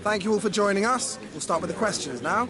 Thank you all for joining us. We'll start with the questions now.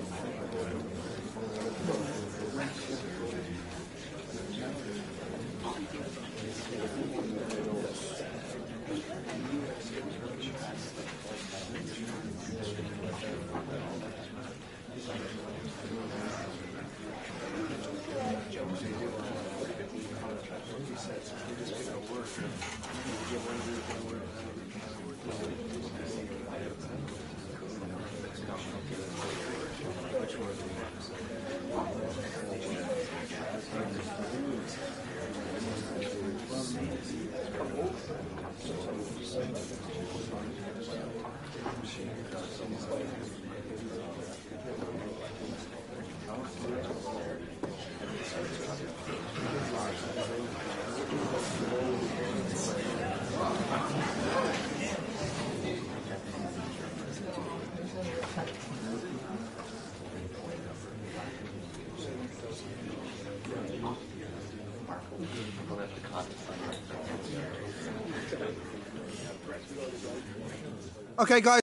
Okay, guys.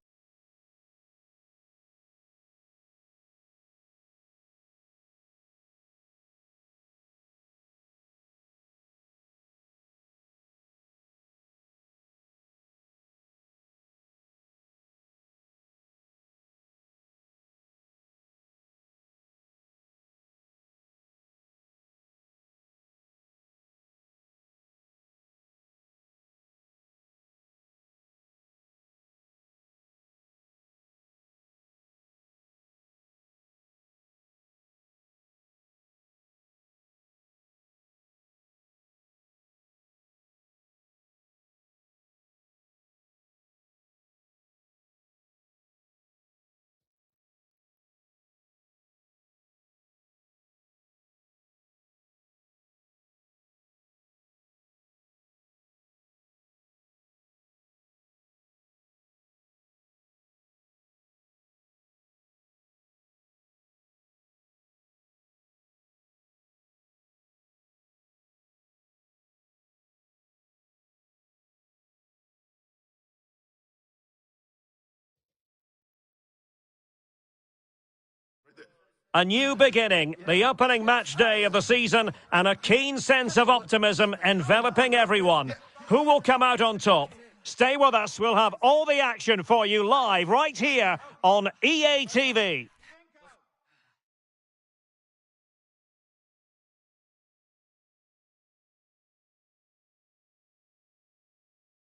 A new beginning, the opening match day of the season, and a keen sense of optimism enveloping everyone. Who will come out on top? Stay with us, we'll have all the action for you live right here on EA TV.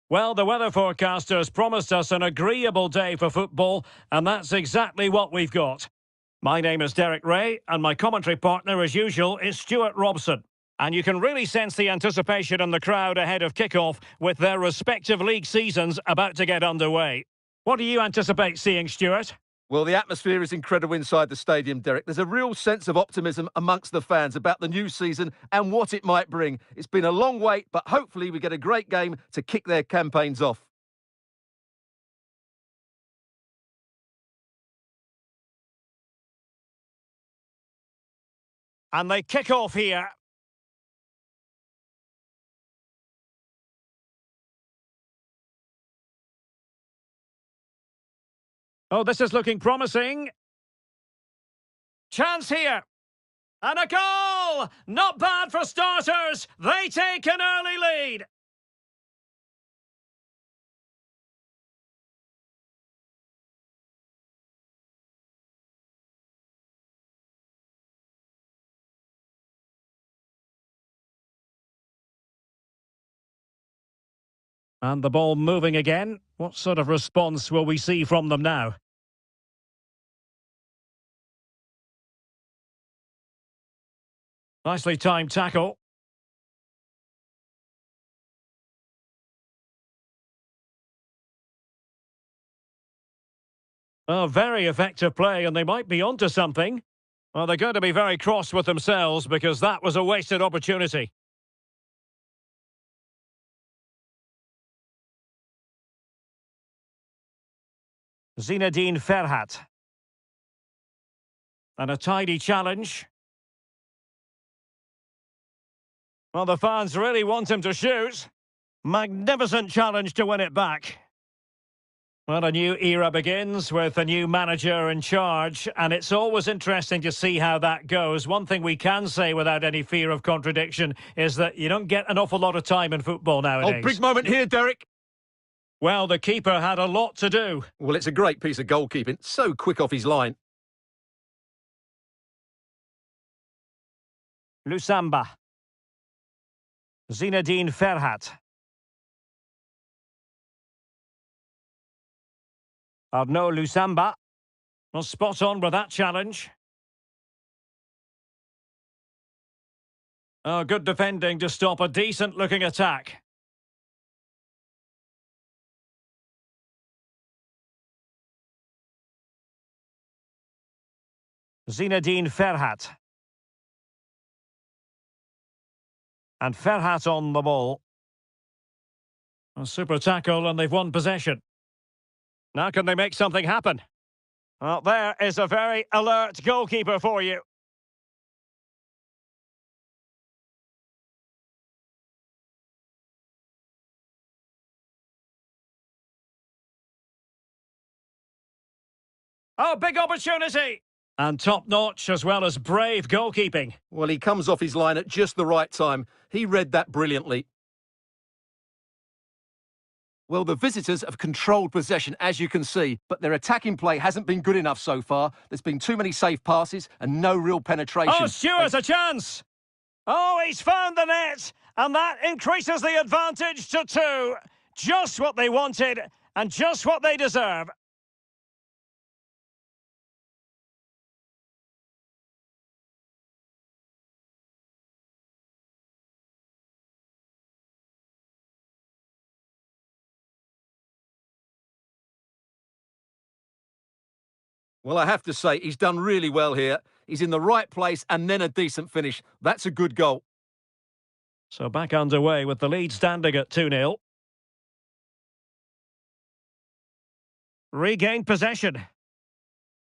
Well, the weather forecasters promised us an agreeable day for football, and that's exactly what we've got. My name is Derek Ray, and my commentary partner, as usual, is Stuart Robson. And you can really sense the anticipation in the crowd ahead of kickoff with their respective league seasons about to get underway. What do you anticipate seeing, Stuart? Well, the atmosphere is incredible inside the stadium, Derek. There's a real sense of optimism amongst the fans about the new season and what it might bring. It's been a long wait, but hopefully we get a great game to kick their campaigns off. And they kick off here. Oh, this is looking promising. Chance here. And a goal! Not bad for starters. They take an early lead. And the ball moving again. What sort of response will we see from them now? Nicely timed tackle. Oh, very effective play, and they might be onto something. Well, they're going to be very cross with themselves because that was a wasted opportunity. Zinedine Ferhat. And a tidy challenge. Well, the fans really want him to shoot. Magnificent challenge to win it back. Well, a new era begins with a new manager in charge, and it's always interesting to see how that goes. One thing we can say without any fear of contradiction is that you don't get an awful lot of time in football nowadays. Oh, big moment here, Derek. Well, the keeper had a lot to do. Well, it's a great piece of goalkeeping. So quick off his line. Lusamba. Zinedine Ferhat. Arnaud Lusamba. Well, spot on with that challenge. Oh, good defending to stop a decent-looking attack. Zinedine Ferhat. And Ferhat on the ball. A super tackle and they've won possession. Now can they make something happen? Well, there is a very alert goalkeeper for you. Oh, big opportunity! And top-notch as well as brave goalkeeping. Well, he comes off his line at just the right time. He read that brilliantly. Well, the visitors have controlled possession, as you can see, but their attacking play hasn't been good enough so far. There's been too many safe passes and no real penetration. Oh, Stewart's a chance! Oh, he's found the net, and that increases the advantage to 2. Just what they wanted, and just what they deserve. Well, I have to say, he's done really well here. He's in the right place and then a decent finish. That's a good goal. So back underway with the lead standing at 2-0. Regained possession.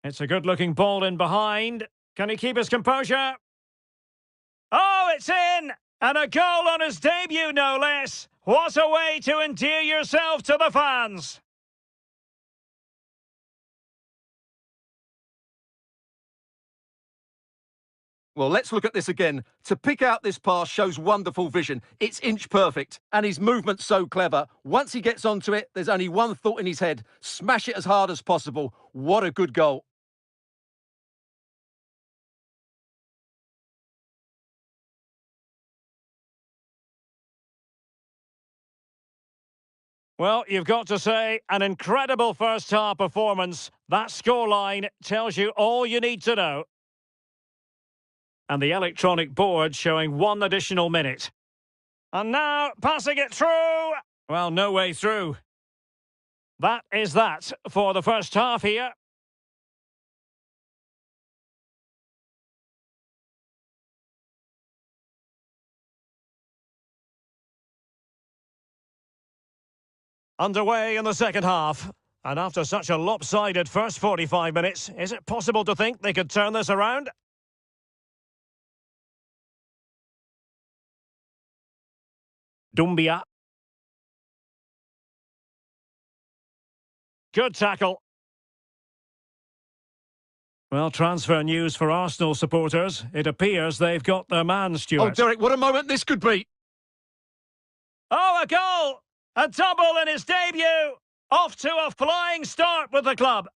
It's a good-looking ball in behind. Can he keep his composure? Oh, it's in! And a goal on his debut, no less. What a way to endear yourself to the fans. Well, let's look at this again. To pick out this pass shows wonderful vision. It's inch perfect, and his movement's so clever. Once he gets onto it, there's only one thought in his head. Smash it as hard as possible. What a good goal. Well, you've got to say, an incredible first-half performance. That scoreline tells you all you need to know. And the electronic board showing 1 additional minute. And now, passing it through. Well, no way through. That is that for the first half here. Underway in the second half. And after such a lopsided first 45 minutes, is it possible to think they could turn this around? Doumbia. Good tackle. Well, transfer news for Arsenal supporters. It appears they've got their man, Stuart. Oh, Derek, what a moment this could be. Oh, a goal! A double in his debut! Off to a flying start with the club.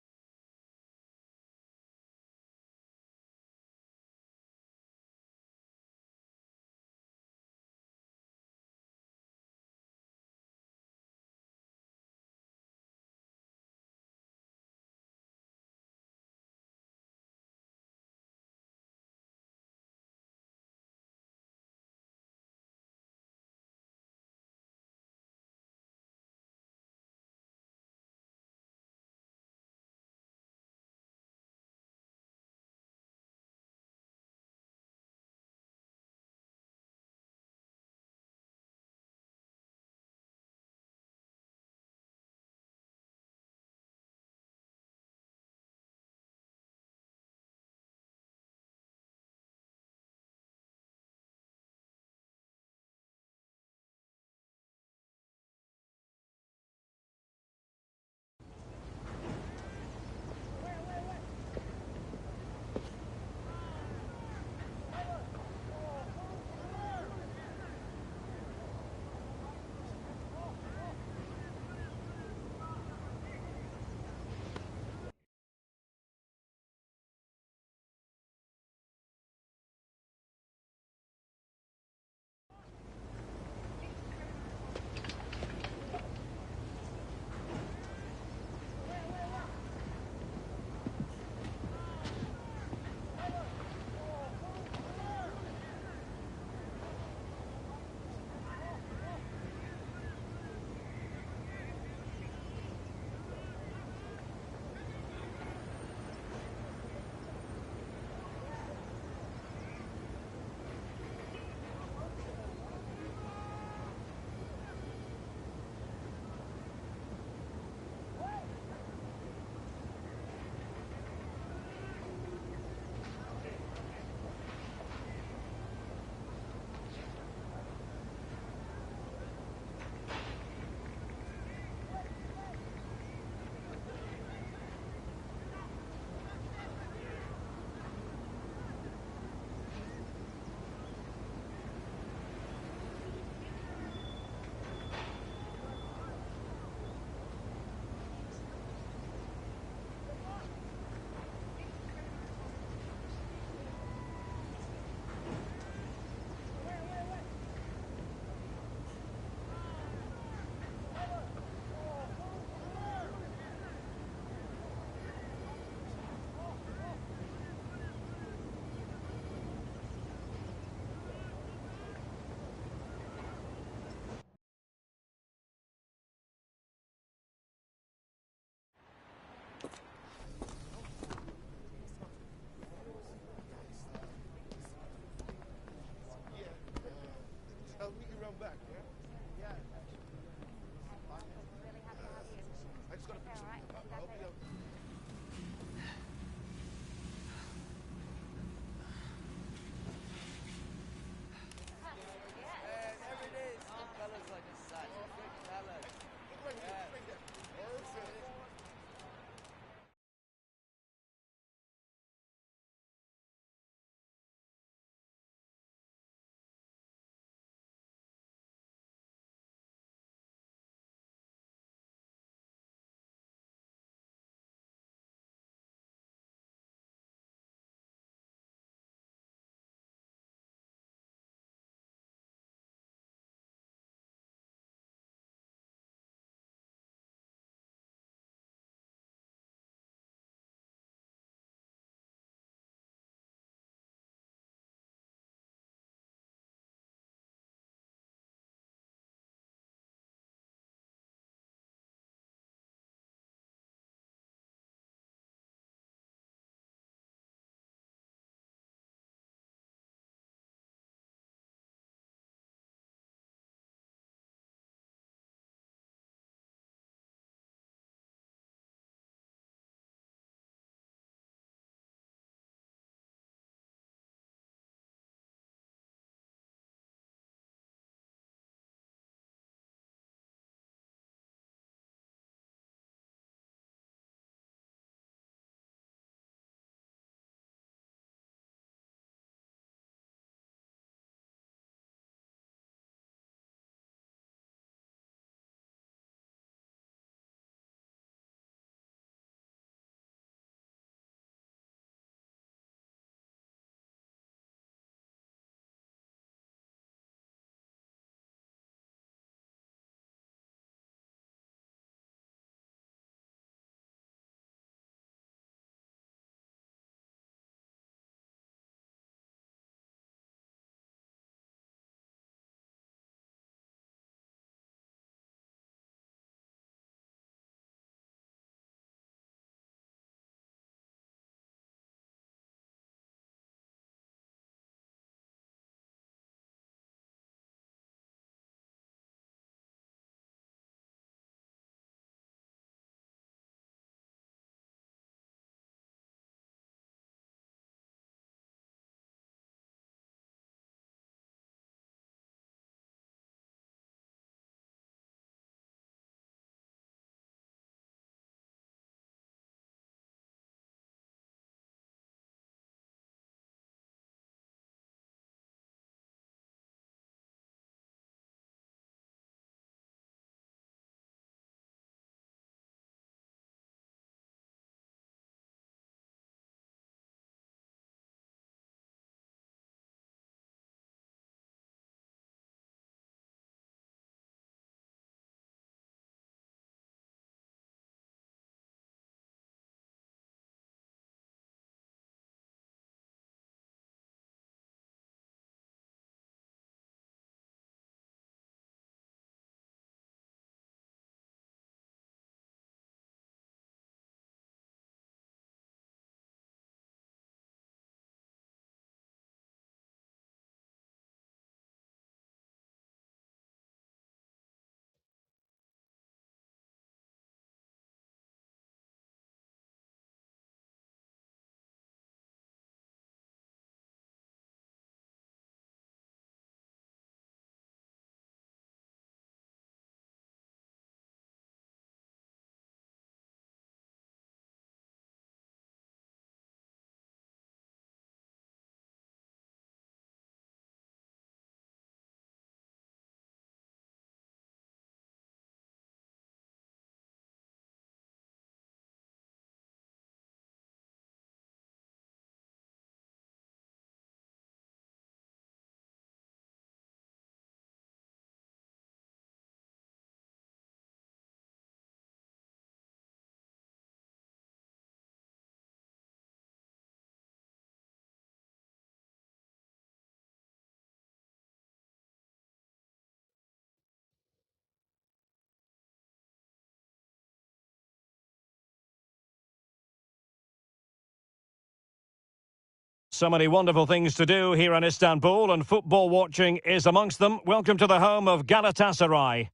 So many wonderful things to do here in Istanbul, and football watching is amongst them. Welcome to the home of Galatasaray.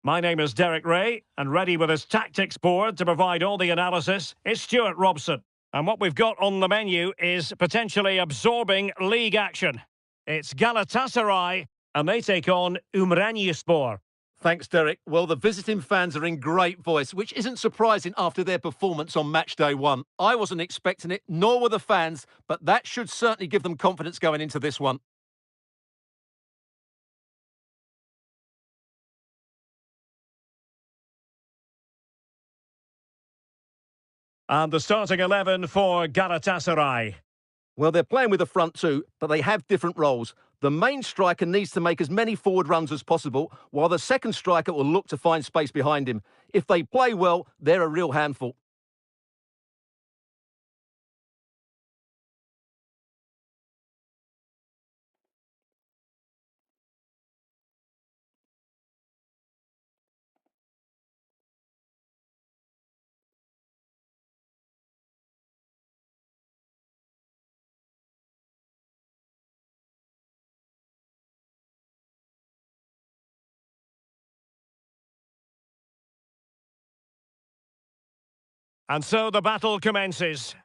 My name is Derek Ray, and ready with his tactics board to provide all the analysis is Stuart Robson. And what we've got on the menu is potentially absorbing league action. It's Galatasaray, and they take on Umraniyespor. Thanks, Derek. Well, the visiting fans are in great voice, which isn't surprising after their performance on match day 1. I wasn't expecting it, nor were the fans, but that should certainly give them confidence going into this one. And the starting 11 for Galatasaray. Well, they're playing with the front two, but they have different roles. The main striker needs to make as many forward runs as possible, while the second striker will look to find space behind him. If they play well, they're a real handful. And so the battle commences.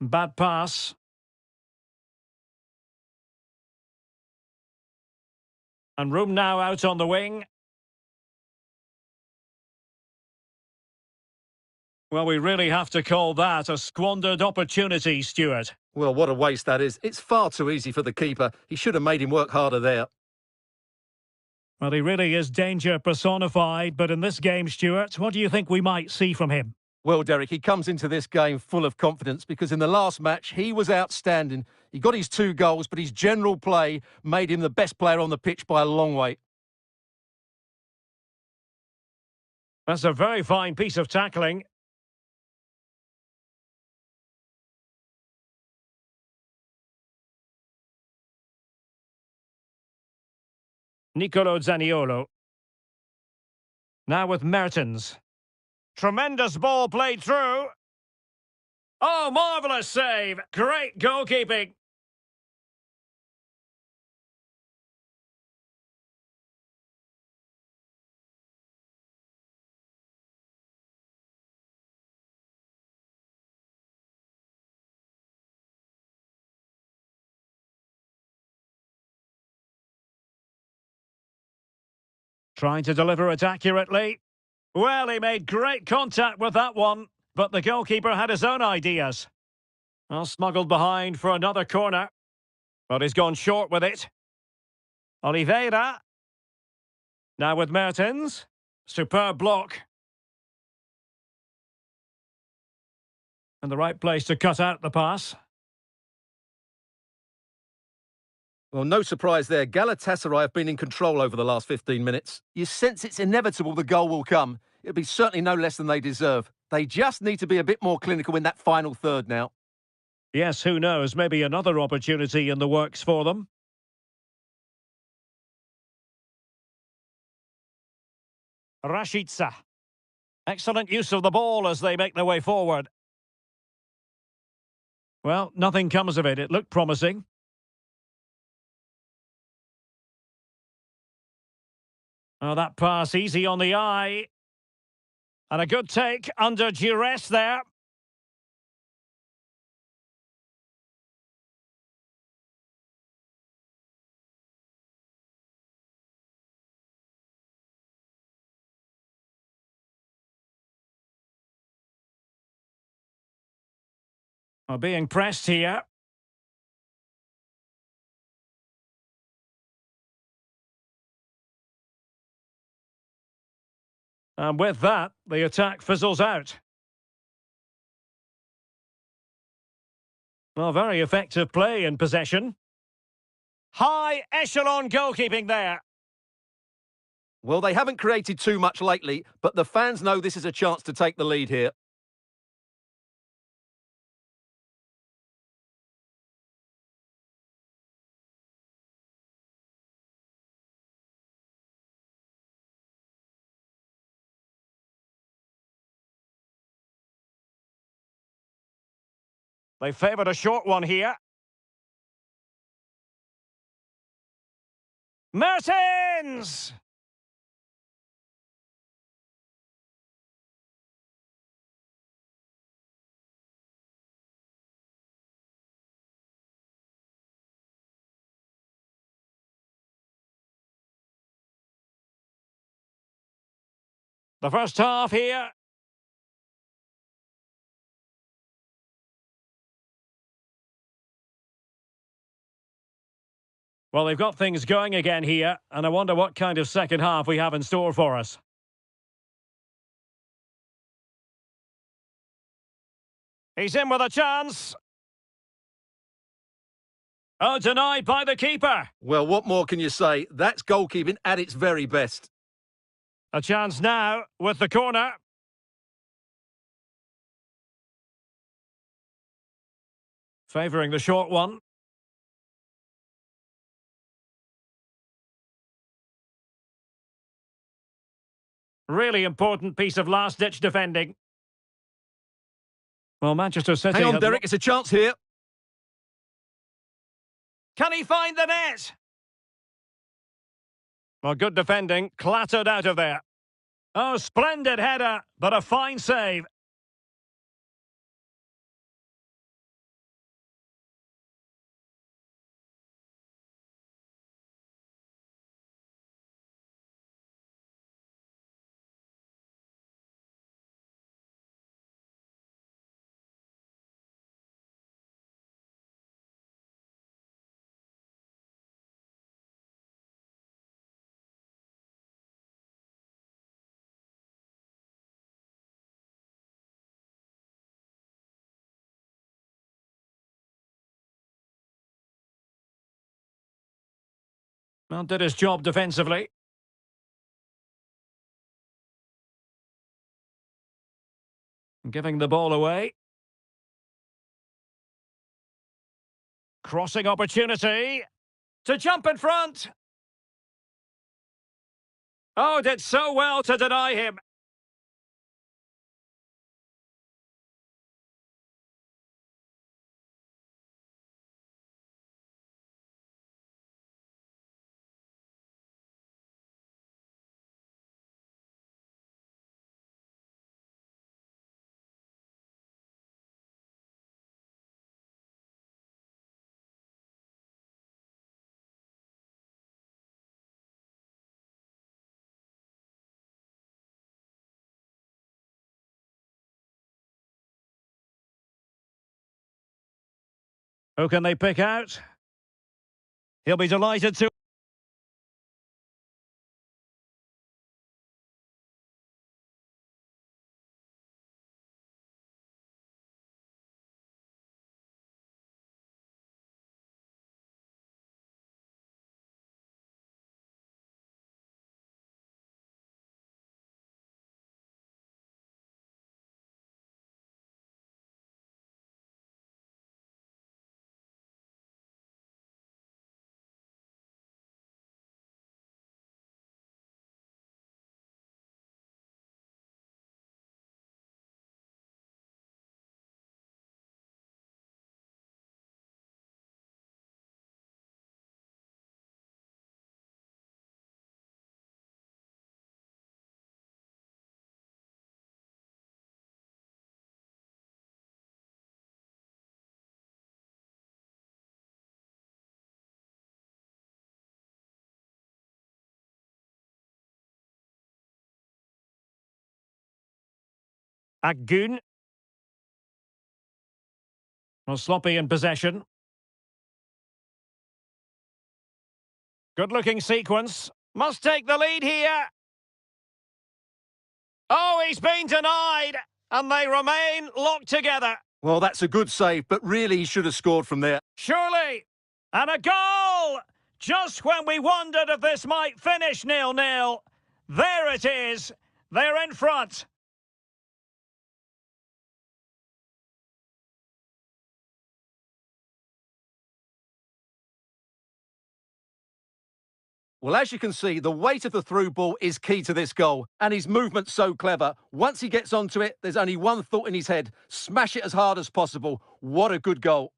Bad pass. And room now out on the wing. Well, we really have to call that a squandered opportunity, Stuart. Well, what a waste that is. It's far too easy for the keeper. He should have made him work harder there. Well, he really is danger personified, but in this game, Stuart, what do you think we might see from him? Well, Derek, he comes into this game full of confidence because in the last match, he was outstanding. He got his 2 goals, but his general play made him the best player on the pitch by a long way. That's a very fine piece of tackling. Nicolo Zaniolo. Now with Mertens. Tremendous ball played through. Oh, marvellous save. Great goalkeeping. Trying to deliver it accurately. Well, he made great contact with that one, but the goalkeeper had his own ideas. Well, smuggled behind for another corner, but he's gone short with it. Oliveira. Now with Mertens. Superb block. And the right place to cut out the pass. Well, no surprise there. Galatasaray have been in control over the last 15 minutes. You sense it's inevitable the goal will come. It'll be certainly no less than they deserve. They just need to be a bit more clinical in that final third now. Yes, who knows? Maybe another opportunity in the works for them. Rashica. Excellent use of the ball as they make their way forward. Well, nothing comes of it. It looked promising. Oh, that pass easy on the eye. And a good take under duress there. Well, being pressed here. And with that, the attack fizzles out. Well, very effective play in possession. High echelon goalkeeping there. Well, they haven't created too much lately, but the fans know this is a chance to take the lead here. They favoured a short one here. Mertens! The first half here. Well, they've got things going again here, and I wonder what kind of second half we have in store for us. He's in with a chance. Oh, denied by the keeper. Well, what more can you say? That's goalkeeping at its very best. A chance now with the corner. Favouring the short one. Really important piece of last-ditch defending. Well, Manchester City... Hang on, Derek, it's a chance here. Can he find the net? Well, good defending, clattered out of there. Oh, splendid header, but a fine save. Well, did his job defensively. Giving the ball away. Crossing opportunity to jump in front. Oh, did so well to deny him. Who can they pick out? He'll be delighted to... Agun. Well, sloppy in possession. Good-looking sequence. Must take the lead here. Oh, he's been denied. And they remain locked together. Well, that's a good save, but really he should have scored from there. Surely. And a goal! Just when we wondered if this might finish 0-0. There it is. They're in front. Well, as you can see, the weight of the through ball is key to this goal, and his movement's so clever. Once he gets onto it, there's only one thought in his head: smash it as hard as possible. What a good goal.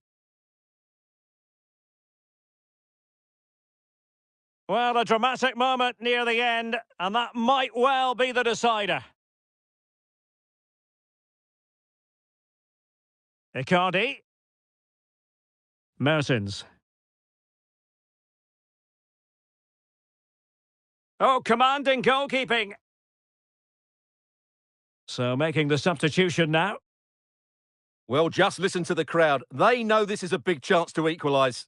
Well, a dramatic moment near the end, and that might well be the decider. Icardi. Mertens. Oh, commanding goalkeeping. So making the substitution now. Well, just listen to the crowd. They know this is a big chance to equalise.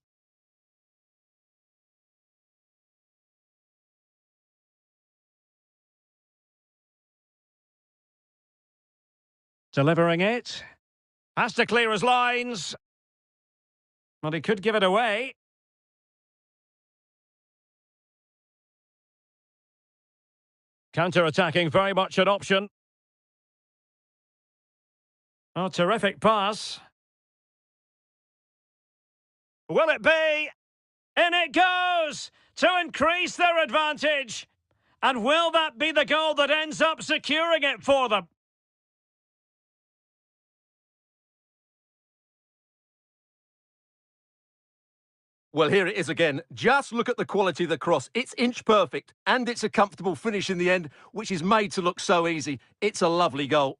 Delivering it. Has to clear his lines. Well, he could give it away. Counter-attacking, very much an option. Oh, terrific pass. Will it be? In it goes! To increase their advantage. And will that be the goal that ends up securing it for them? Well, here it is again. Just look at the quality of the cross. It's inch perfect, and it's a comfortable finish in the end, which is made to look so easy. It's a lovely goal.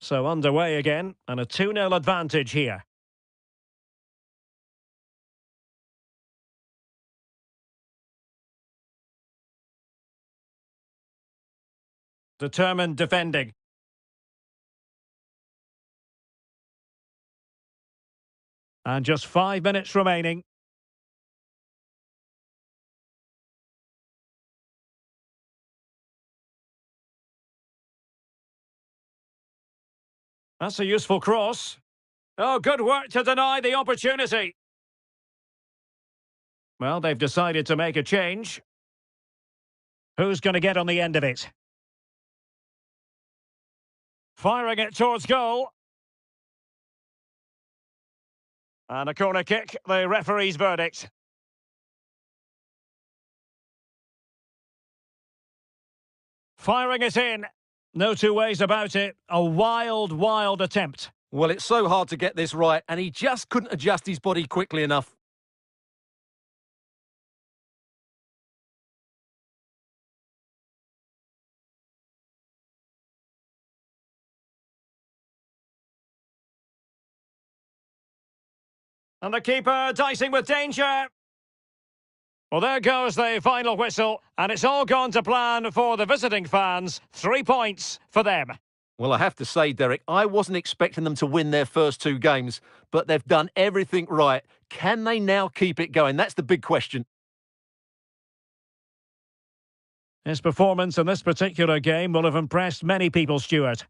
So underway again, and a 2-0 advantage here. Determined defending. And just 5 minutes remaining. That's a useful cross. Oh, good work to deny the opportunity. Well, they've decided to make a change. Who's going to get on the end of it? Firing it towards goal. And a corner kick, the referee's verdict. Firing it in. No two ways about it. A wild, wild attempt. Well, it's so hard to get this right, and he just couldn't adjust his body quickly enough. And the keeper dicing with danger. Well, there goes the final whistle, and it's all gone to plan for the visiting fans. 3 points for them. Well, I have to say, Derek, I wasn't expecting them to win their first 2 games, but they've done everything right. Can they now keep it going? That's the big question. His performance in this particular game will have impressed many people, Stuart.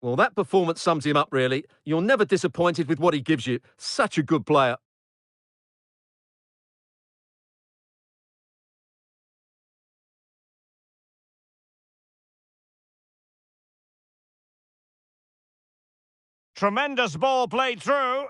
Well, that performance sums him up, really. You're never disappointed with what he gives you. Such a good player. Tremendous ball played through.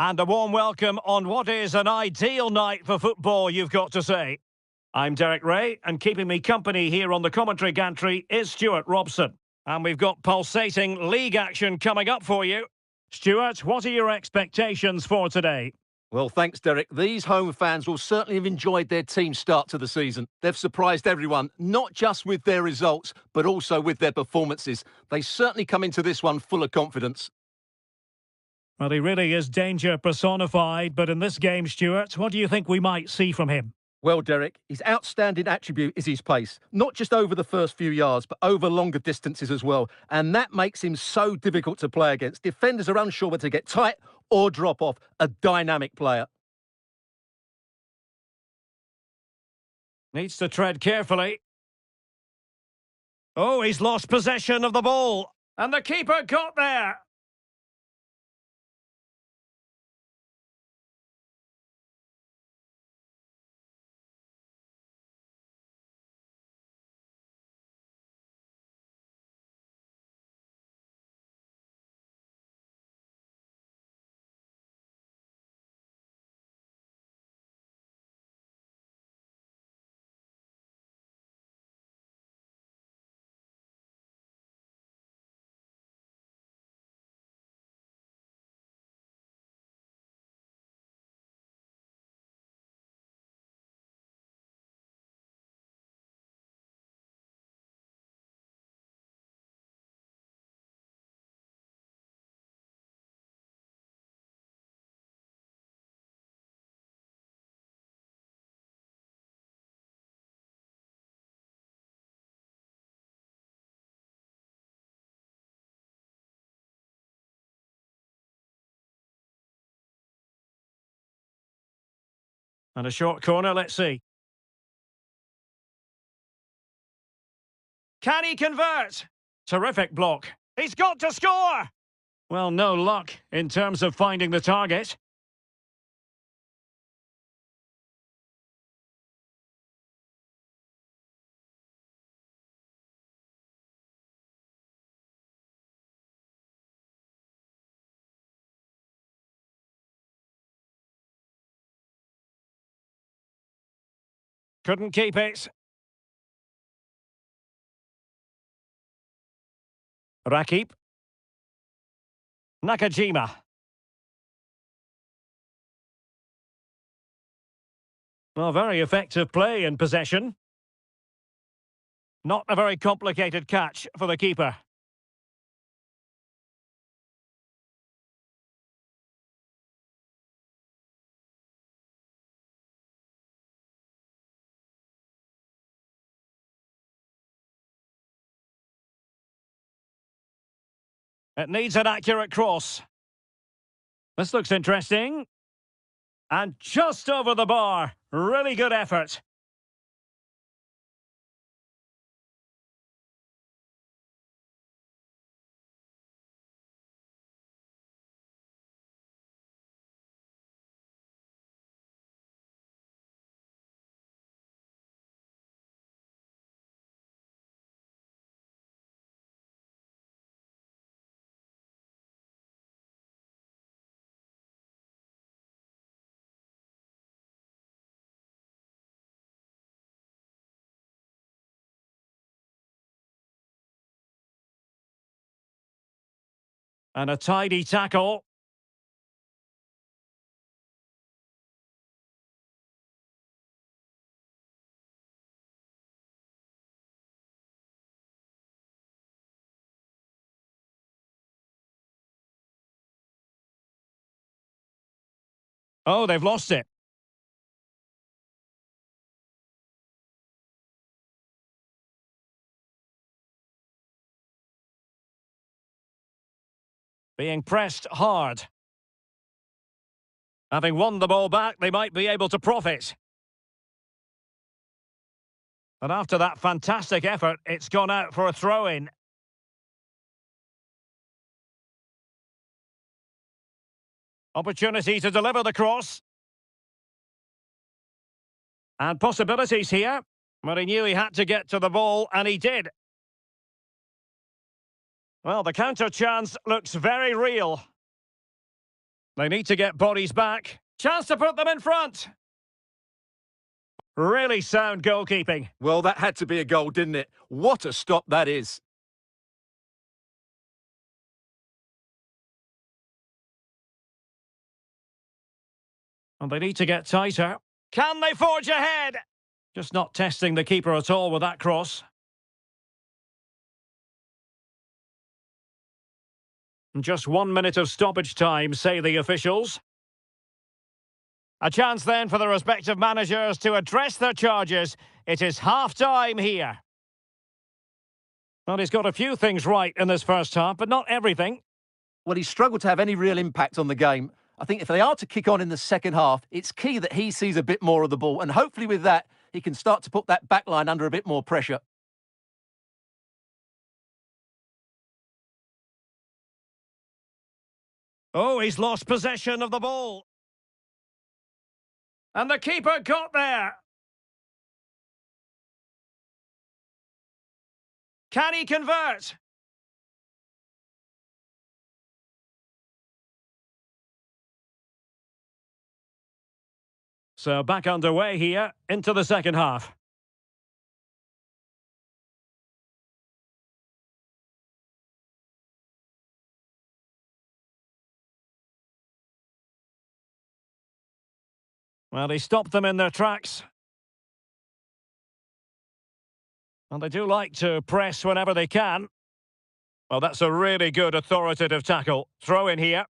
And a warm welcome on what is an ideal night for football, you've got to say. I'm Derek Ray, and keeping me company here on the commentary gantry is Stuart Robson. And we've got pulsating league action coming up for you. Stuart, what are your expectations for today? Well, thanks, Derek. These home fans will certainly have enjoyed their team's start to the season. They've surprised everyone, not just with their results, but also with their performances. They certainly come into this one full of confidence. Well, he really is danger personified, but in this game, Stuart, what do you think we might see from him? Well, Derek, his outstanding attribute is his pace. Not just over the first few yards, but over longer distances as well. And that makes him so difficult to play against. Defenders are unsure whether to get tight or drop off. A dynamic player. Needs to tread carefully. Oh, he's lost possession of the ball. And the keeper got there. And a short corner, let's see. Can he convert? Terrific block. He's got to score! Well, no luck in terms of finding the target. Couldn't keep it. Rakip. Nakajima. Well, very effective play in possession. Not a very complicated catch for the keeper. It needs an accurate cross. This looks interesting. And just over the bar. Really good effort. And a tidy tackle. Oh, they've lost it. Being pressed hard. Having won the ball back, they might be able to profit. And after that fantastic effort, it's gone out for a throw-in. Opportunity to deliver the cross. And possibilities here. But he knew he had to get to the ball, and he did. Well, the counter chance looks very real. They need to get bodies back. Chance to put them in front. Really sound goalkeeping. Well, that had to be a goal, didn't it? What a stop that is. And they need to get tighter. Can they forge ahead? Just not testing the keeper at all with that cross. And just 1 minute of stoppage time, say the officials. A chance then for the respective managers to address their charges. It is half-time here. Well, he's got a few things right in this first half, but not everything. Well, he's struggled to have any real impact on the game. I think if they are to kick on in the second half, it's key that he sees a bit more of the ball. And hopefully with that, he can start to put that back line under a bit more pressure. Oh, he's lost possession of the ball. And the keeper got there. Can he convert? So back underway here into the second half. Well, he stopped them in their tracks. And they do like to press whenever they can. Well, that's a really good authoritative tackle. Throw in here.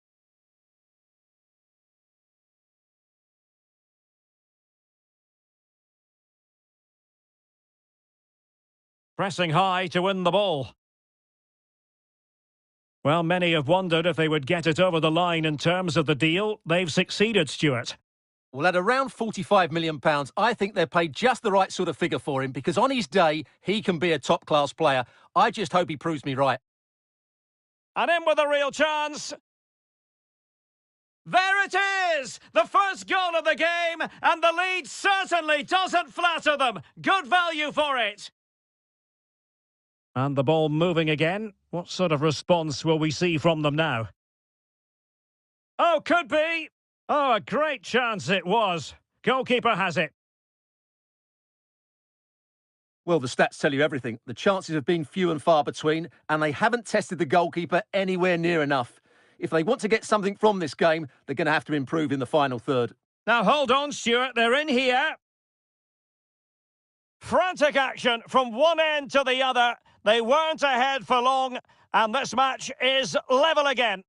Pressing high to win the ball. Well, many have wondered if they would get it over the line in terms of the deal. They've succeeded, Stuart. Well, at around £45 million, I think they're paid just the right sort of figure for him because on his day, he can be a top-class player. I just hope he proves me right. And in with a real chance. There it is! The first goal of the game, and the lead certainly doesn't flatter them. Good value for it. And the ball moving again. What sort of response will we see from them now? Oh, could be. Oh, a great chance it was. Goalkeeper has it. Well, the stats tell you everything. The chances have been few and far between, and they haven't tested the goalkeeper anywhere near enough. If they want to get something from this game, they're going to have to improve in the final third. Now, hold on, Stuart. They're in here. Frantic action from one end to the other. They weren't ahead for long, and this match is level again.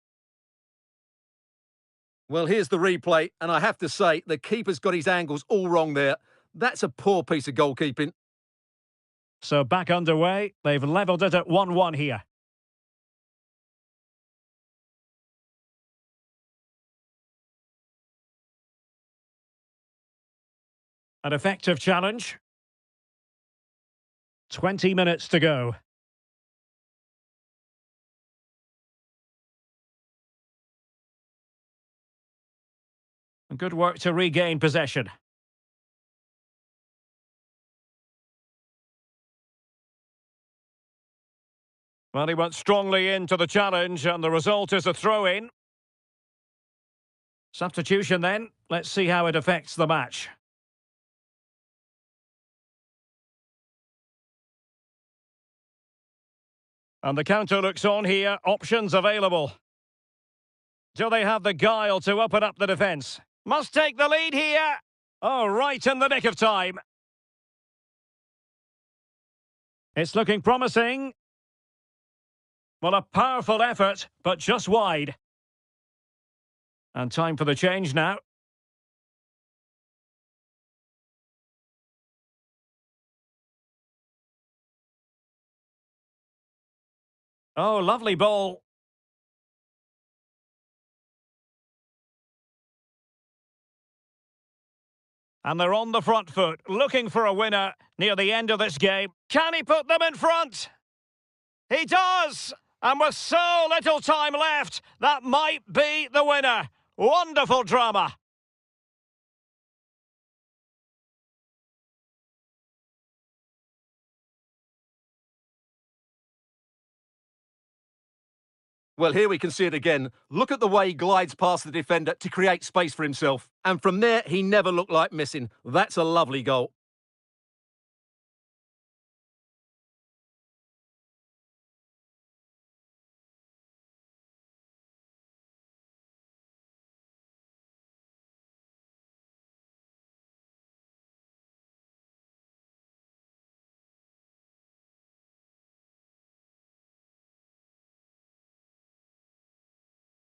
Well, here's the replay, and I have to say, the keeper's got his angles all wrong there. That's a poor piece of goalkeeping. So back underway. They've levelled it at 1-1 here. An effective challenge. 20 minutes to go. Good work to regain possession. Well, he went strongly into the challenge, and the result is a throw-in. Substitution then. Let's see how it affects the match. And the counter looks on here. Options available. Do they have the guile to open up the defence? Must take the lead here. Oh, right in the nick of time. It's looking promising. Well, a powerful effort, but just wide. And time for the change now. Oh, lovely ball. And they're on the front foot, looking for a winner near the end of this game. Can he put them in front? He does! And with so little time left, that might be the winner. Wonderful drama. Well, here we can see it again. Look at the way he glides past the defender to create space for himself. And from there, he never looked like missing. That's a lovely goal.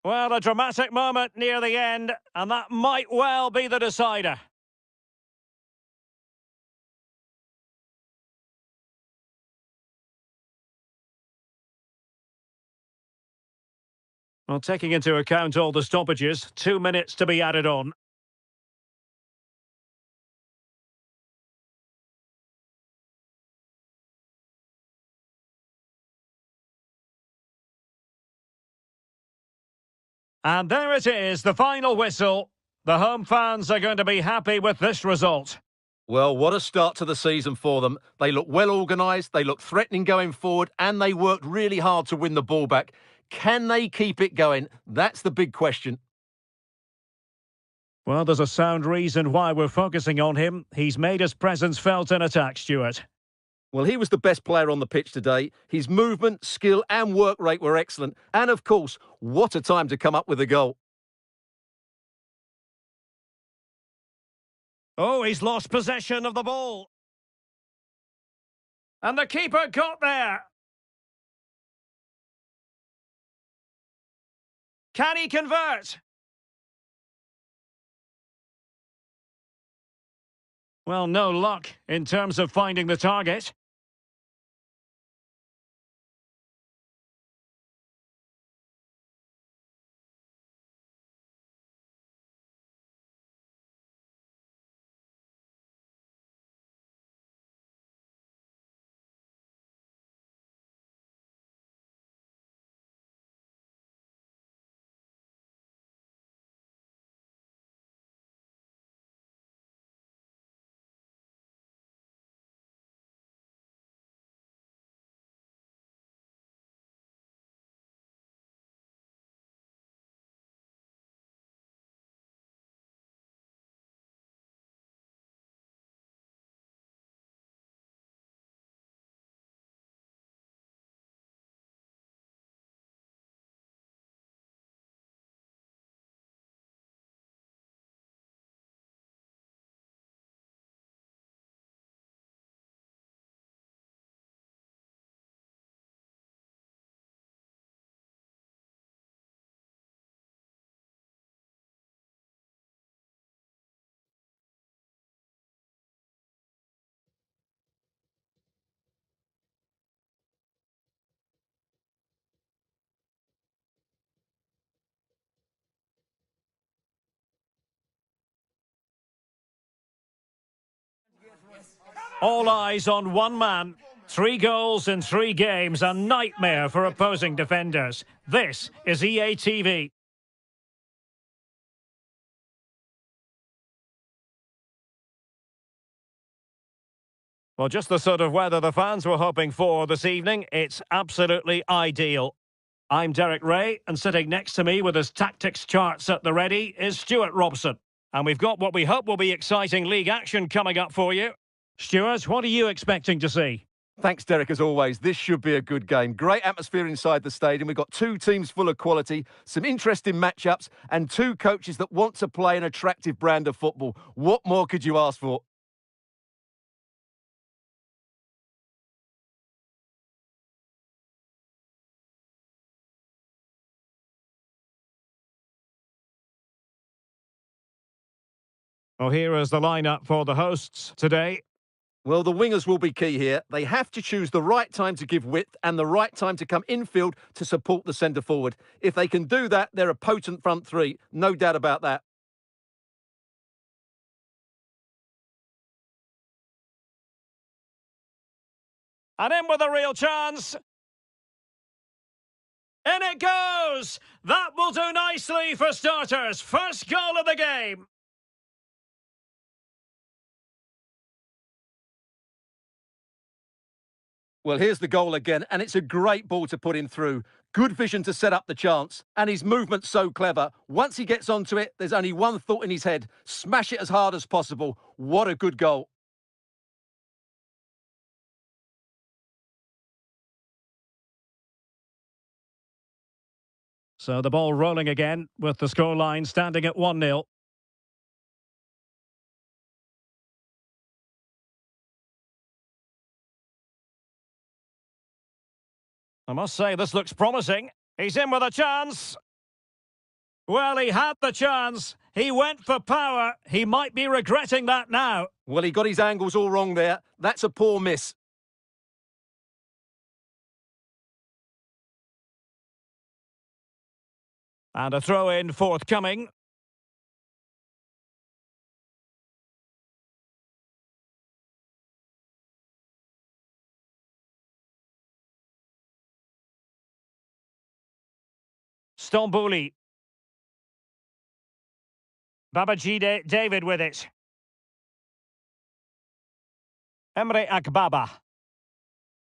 Well, a dramatic moment near the end, and that might well be the decider. Well, taking into account all the stoppages, 2 minutes to be added on. And there it is, the final whistle. The home fans are going to be happy with this result. Well, what a start to the season for them. They look well organised, they look threatening going forward, and they worked really hard to win the ball back. Can they keep it going? That's the big question. Well, there's a sound reason why we're focusing on him. He's made his presence felt in attack, Stuart. Well, he was the best player on the pitch today. His movement, skill and work rate were excellent. And of course, what a time to come up with a goal. Oh, he's lost possession of the ball. And the keeper got there. Can he convert? Well, no luck in terms of finding the target. All eyes on one man. 3 goals in 3 games, a nightmare for opposing defenders. This is EA TV. Well, just the sort of weather the fans were hoping for this evening. It's absolutely ideal. I'm Derek Ray, and sitting next to me with his tactics charts at the ready is Stuart Robson. And we've got what we hope will be exciting league action coming up for you. Stuart, what are you expecting to see? Thanks, Derek, as always. This should be a good game. Great atmosphere inside the stadium. We've got 2 teams full of quality, some interesting matchups, and 2 coaches that want to play an attractive brand of football. What more could you ask for? Well, here is the lineup for the hosts today. Well, the wingers will be key here. They have to choose the right time to give width and the right time to come infield to support the centre forward. If they can do that, they're a potent front 3. No doubt about that. And in with a real chance. In it goes! That will do nicely for starters. First goal of the game. Well, here's the goal again, and it's a great ball to put him through. Good vision to set up the chance. And his movement's so clever. Once he gets onto it, there's only one thought in his head. Smash it as hard as possible. What a good goal. So the ball rolling again with the scoreline standing at 1-0. I must say, this looks promising. He's in with a chance. Well, he had the chance. He went for power. He might be regretting that now. Well, he got his angles all wrong there. That's a poor miss. And a throw-in forthcoming. Stambouli. Babajide David with it. Emre Akbaba.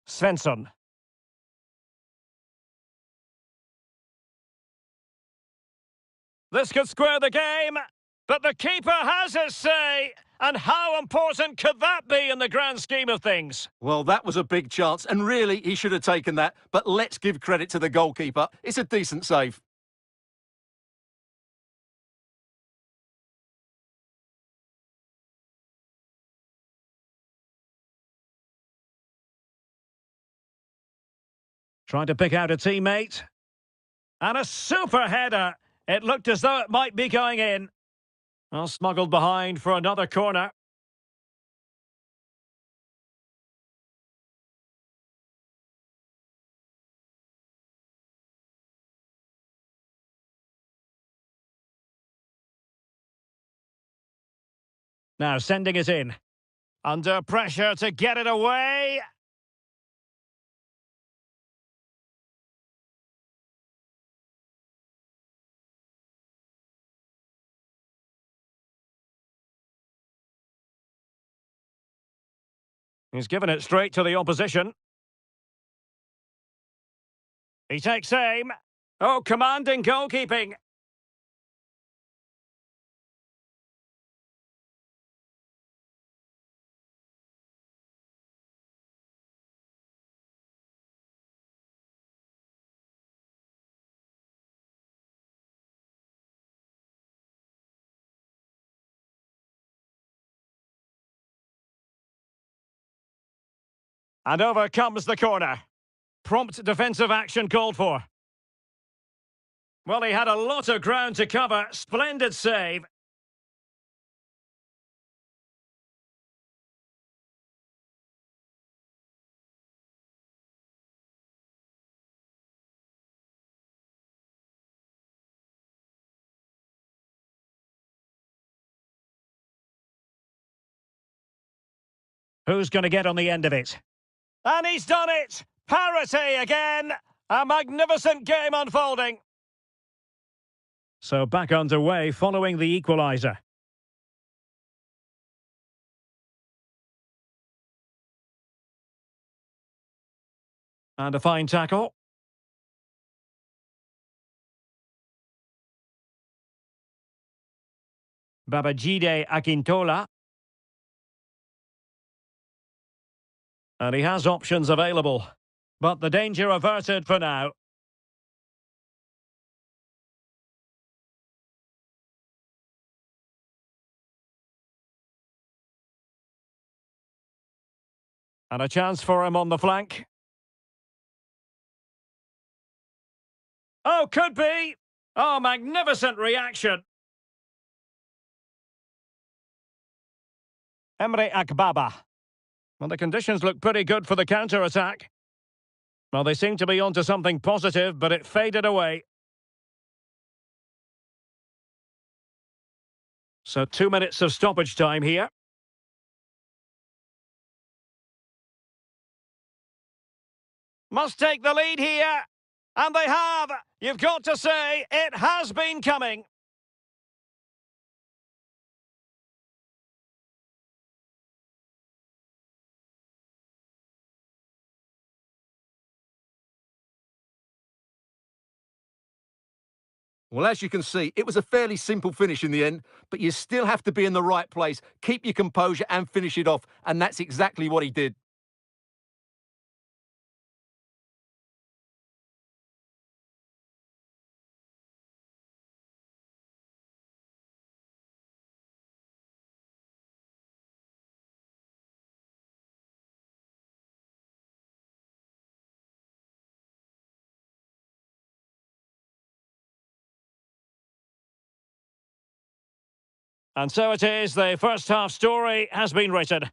Svensson. This could square the game, but the keeper has his say. And how important could that be in the grand scheme of things? Well, that was a big chance, and really, he should have taken that. But let's give credit to the goalkeeper. It's a decent save. Trying to pick out a teammate. And a super header. It looked as though it might be going in. Well, smuggled behind for another corner. Now sending it in. Under pressure to get it away. He's given it straight to the opposition. He takes aim. Oh, commanding goalkeeping. And over comes the corner. Prompt defensive action called for. Well, he had a lot of ground to cover. Splendid save. Who's going to get on the end of it? And he's done it! Parity again! A magnificent game unfolding. So back underway following the equaliser. And a fine tackle. Babajide Akintola. And he has options available. But the danger averted for now. And a chance for him on the flank. Oh, could be! Oh, magnificent reaction. Emre Akbaba. Well, the conditions look pretty good for the counter-attack. Well, they seem to be onto something positive, but it faded away. So 2 minutes of stoppage time here. Must take the lead here. And they have. You've got to say, it has been coming. Well, as you can see, it was a fairly simple finish in the end, but you still have to be in the right place, keep your composure and finish it off, and that's exactly what he did. And so it is, the first half story has been written.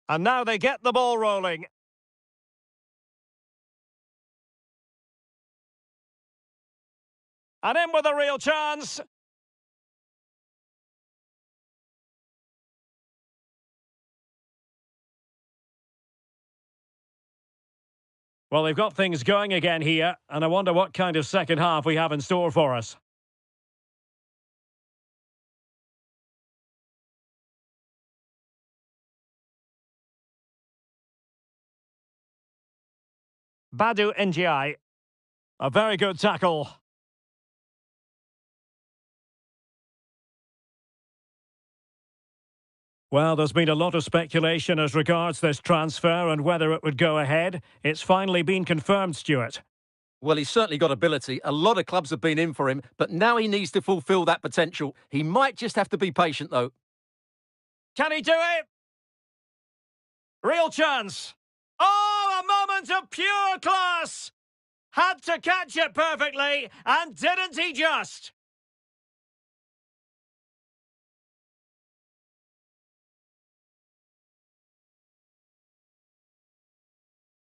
And now they get the ball rolling. And in with a real chance. Well, they've got things going again here, and I wonder what kind of second half we have in store for us. Badu Ndiaye. A very good tackle. Well, there's been a lot of speculation as regards this transfer and whether it would go ahead. It's finally been confirmed, Stuart. Well, he's certainly got ability. A lot of clubs have been in for him, but now he needs to fulfil that potential. He might just have to be patient, though. Can he do it? Real chance. Oh, a moment of pure class! Had to catch it perfectly, and didn't he just?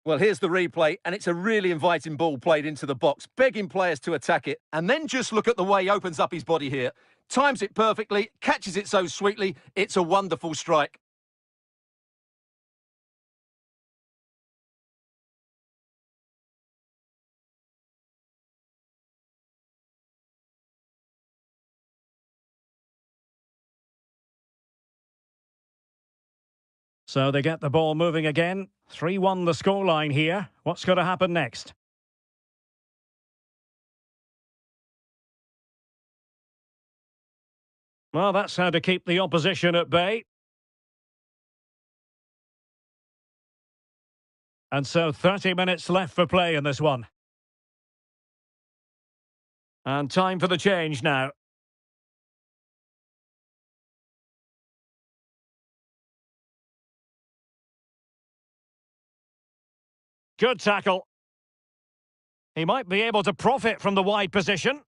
Well, here's the replay, and it's a really inviting ball played into the box, begging players to attack it. And then just look at the way he opens up his body here. Times it perfectly, catches it so sweetly. It's a wonderful strike. So they get the ball moving again. 3-1 the scoreline here. What's going to happen next? Well, that's how to keep the opposition at bay. And so 30 minutes left for play in this one. And time for the change now. Good tackle. He might be able to profit from the wide position.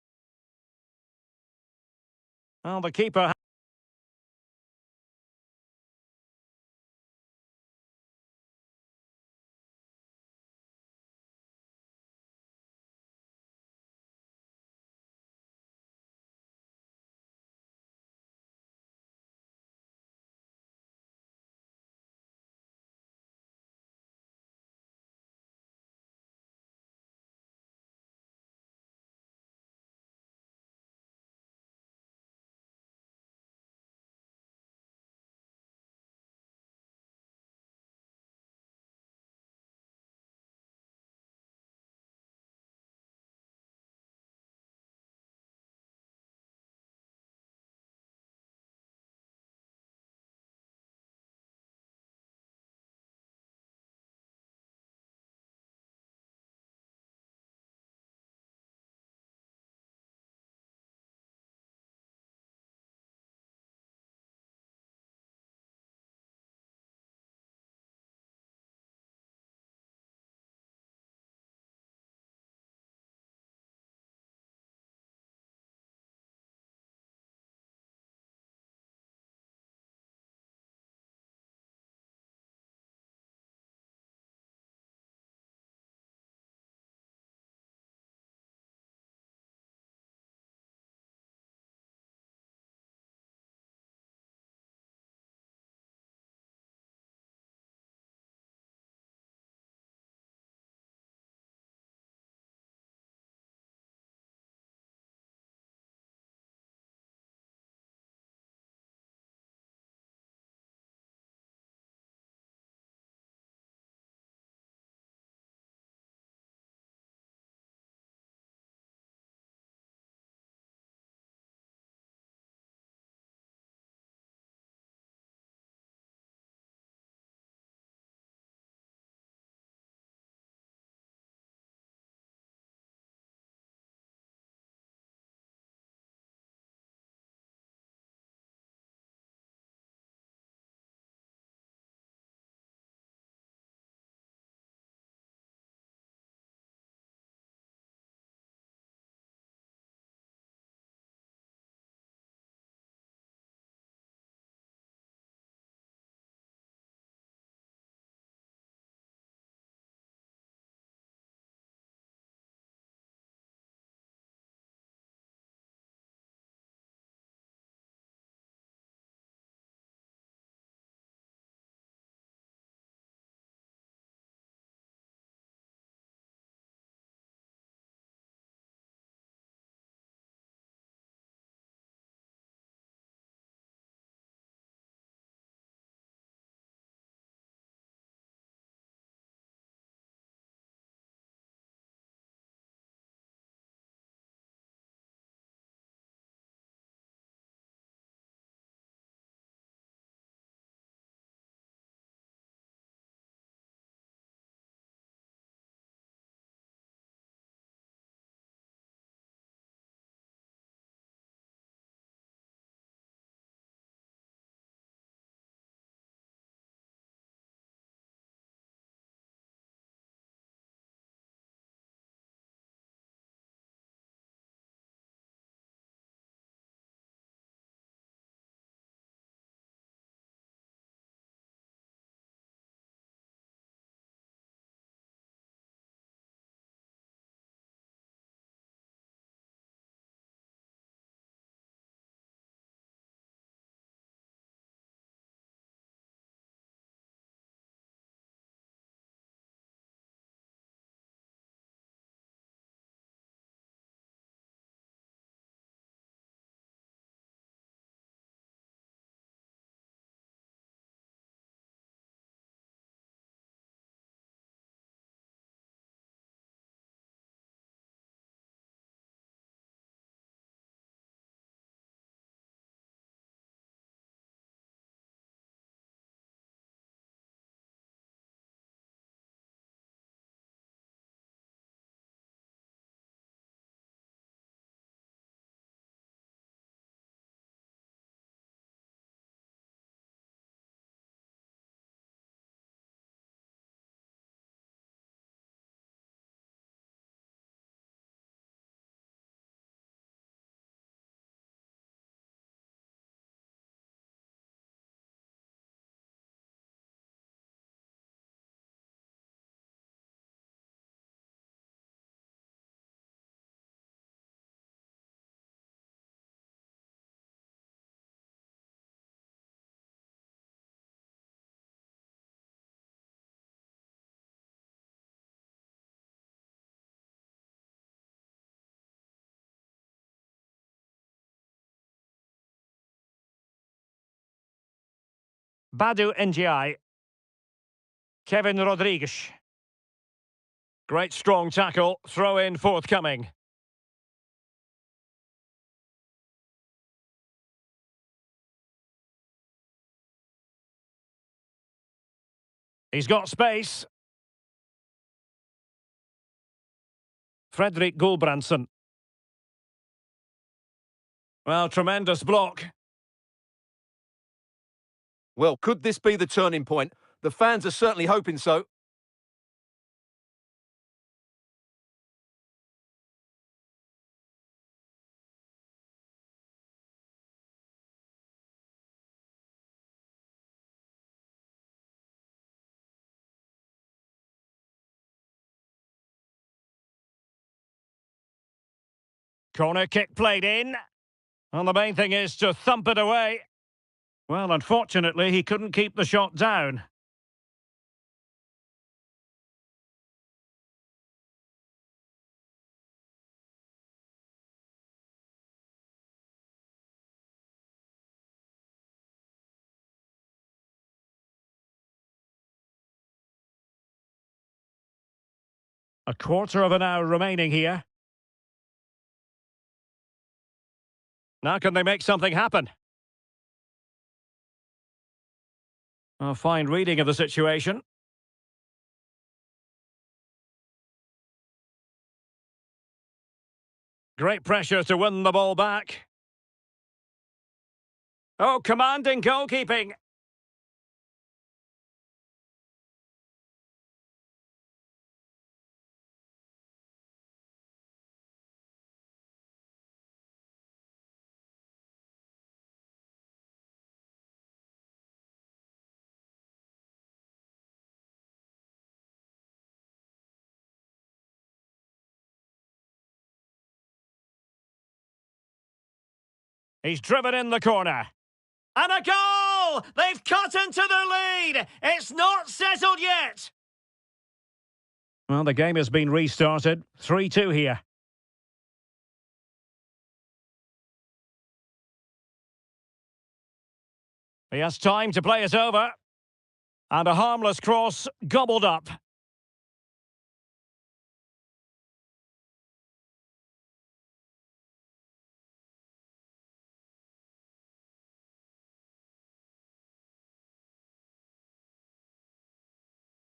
Well, the keeper... Badu Ndiaye. Kevin Rodriguez. Great strong tackle, throw in forthcoming. He's got space. Fredrik Gulbrandsen. Well, tremendous block. Well, could this be the turning point? The fans are certainly hoping so. Corner kick played in. And the main thing is to thump it away. Well, unfortunately, he couldn't keep the shot down. A quarter of an hour remaining here. Now can they make something happen? A fine reading of the situation. Great pressure to win the ball back. Oh, commanding goalkeeping. He's driven in the corner. And a goal! They've cut into their lead! It's not settled yet! Well, the game has been restarted. 3-2 here. He has time to play it over. And a harmless cross gobbled up.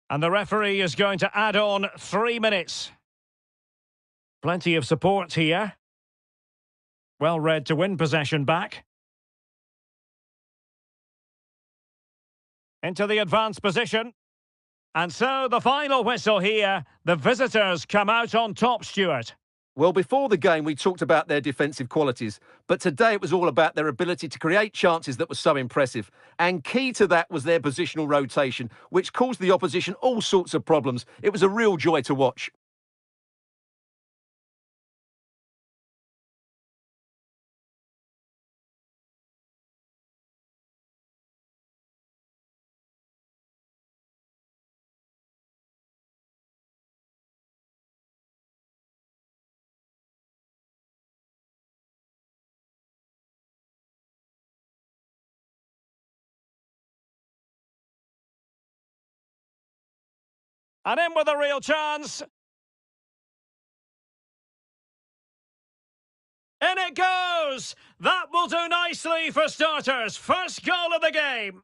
And the referee is going to add on 3 minutes. Plenty of support here. Well read to win possession back. Into the advanced position. And so the final whistle here. The visitors come out on top, Stuart. Well, before the game, we talked about their defensive qualities, but today it was all about their ability to create chances that were so impressive. And key to that was their positional rotation, which caused the opposition all sorts of problems. It was a real joy to watch. And in with a real chance. In it goes! That will do nicely for starters. First goal of the game.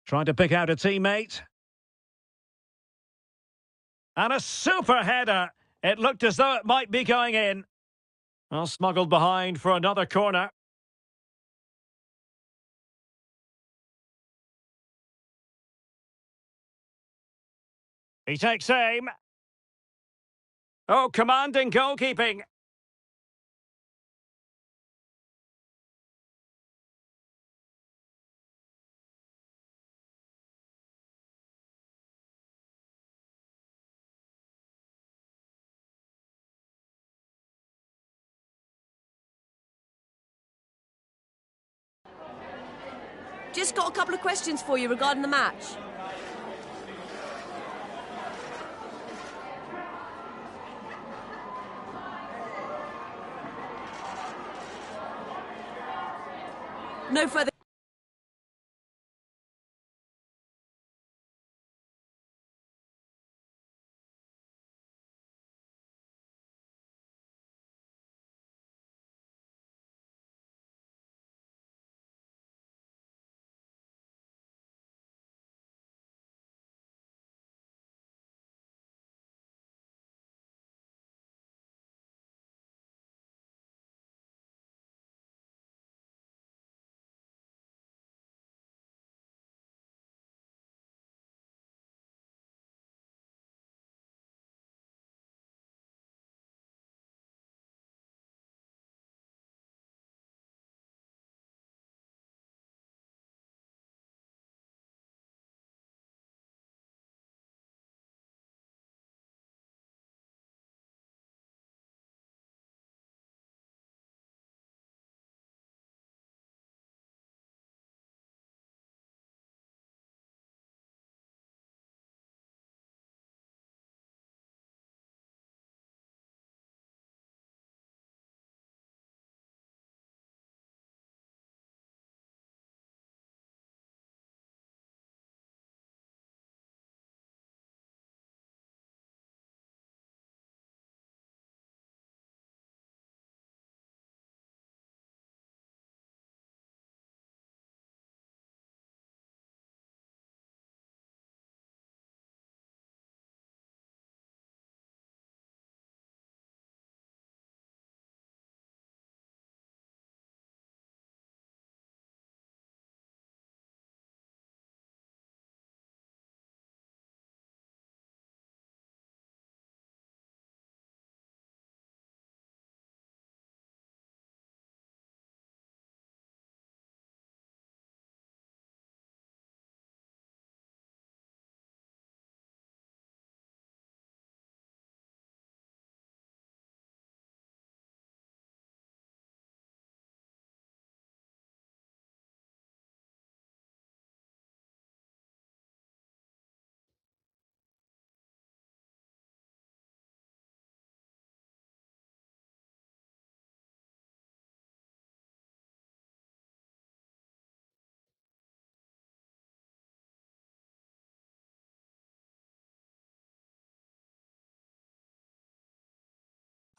Trying to pick out a teammate. And a super header. It looked as though it might be going in. Well, smuggled behind for another corner. He takes aim. Oh, commanding goalkeeping. Just got a couple of questions for you regarding the match. No further...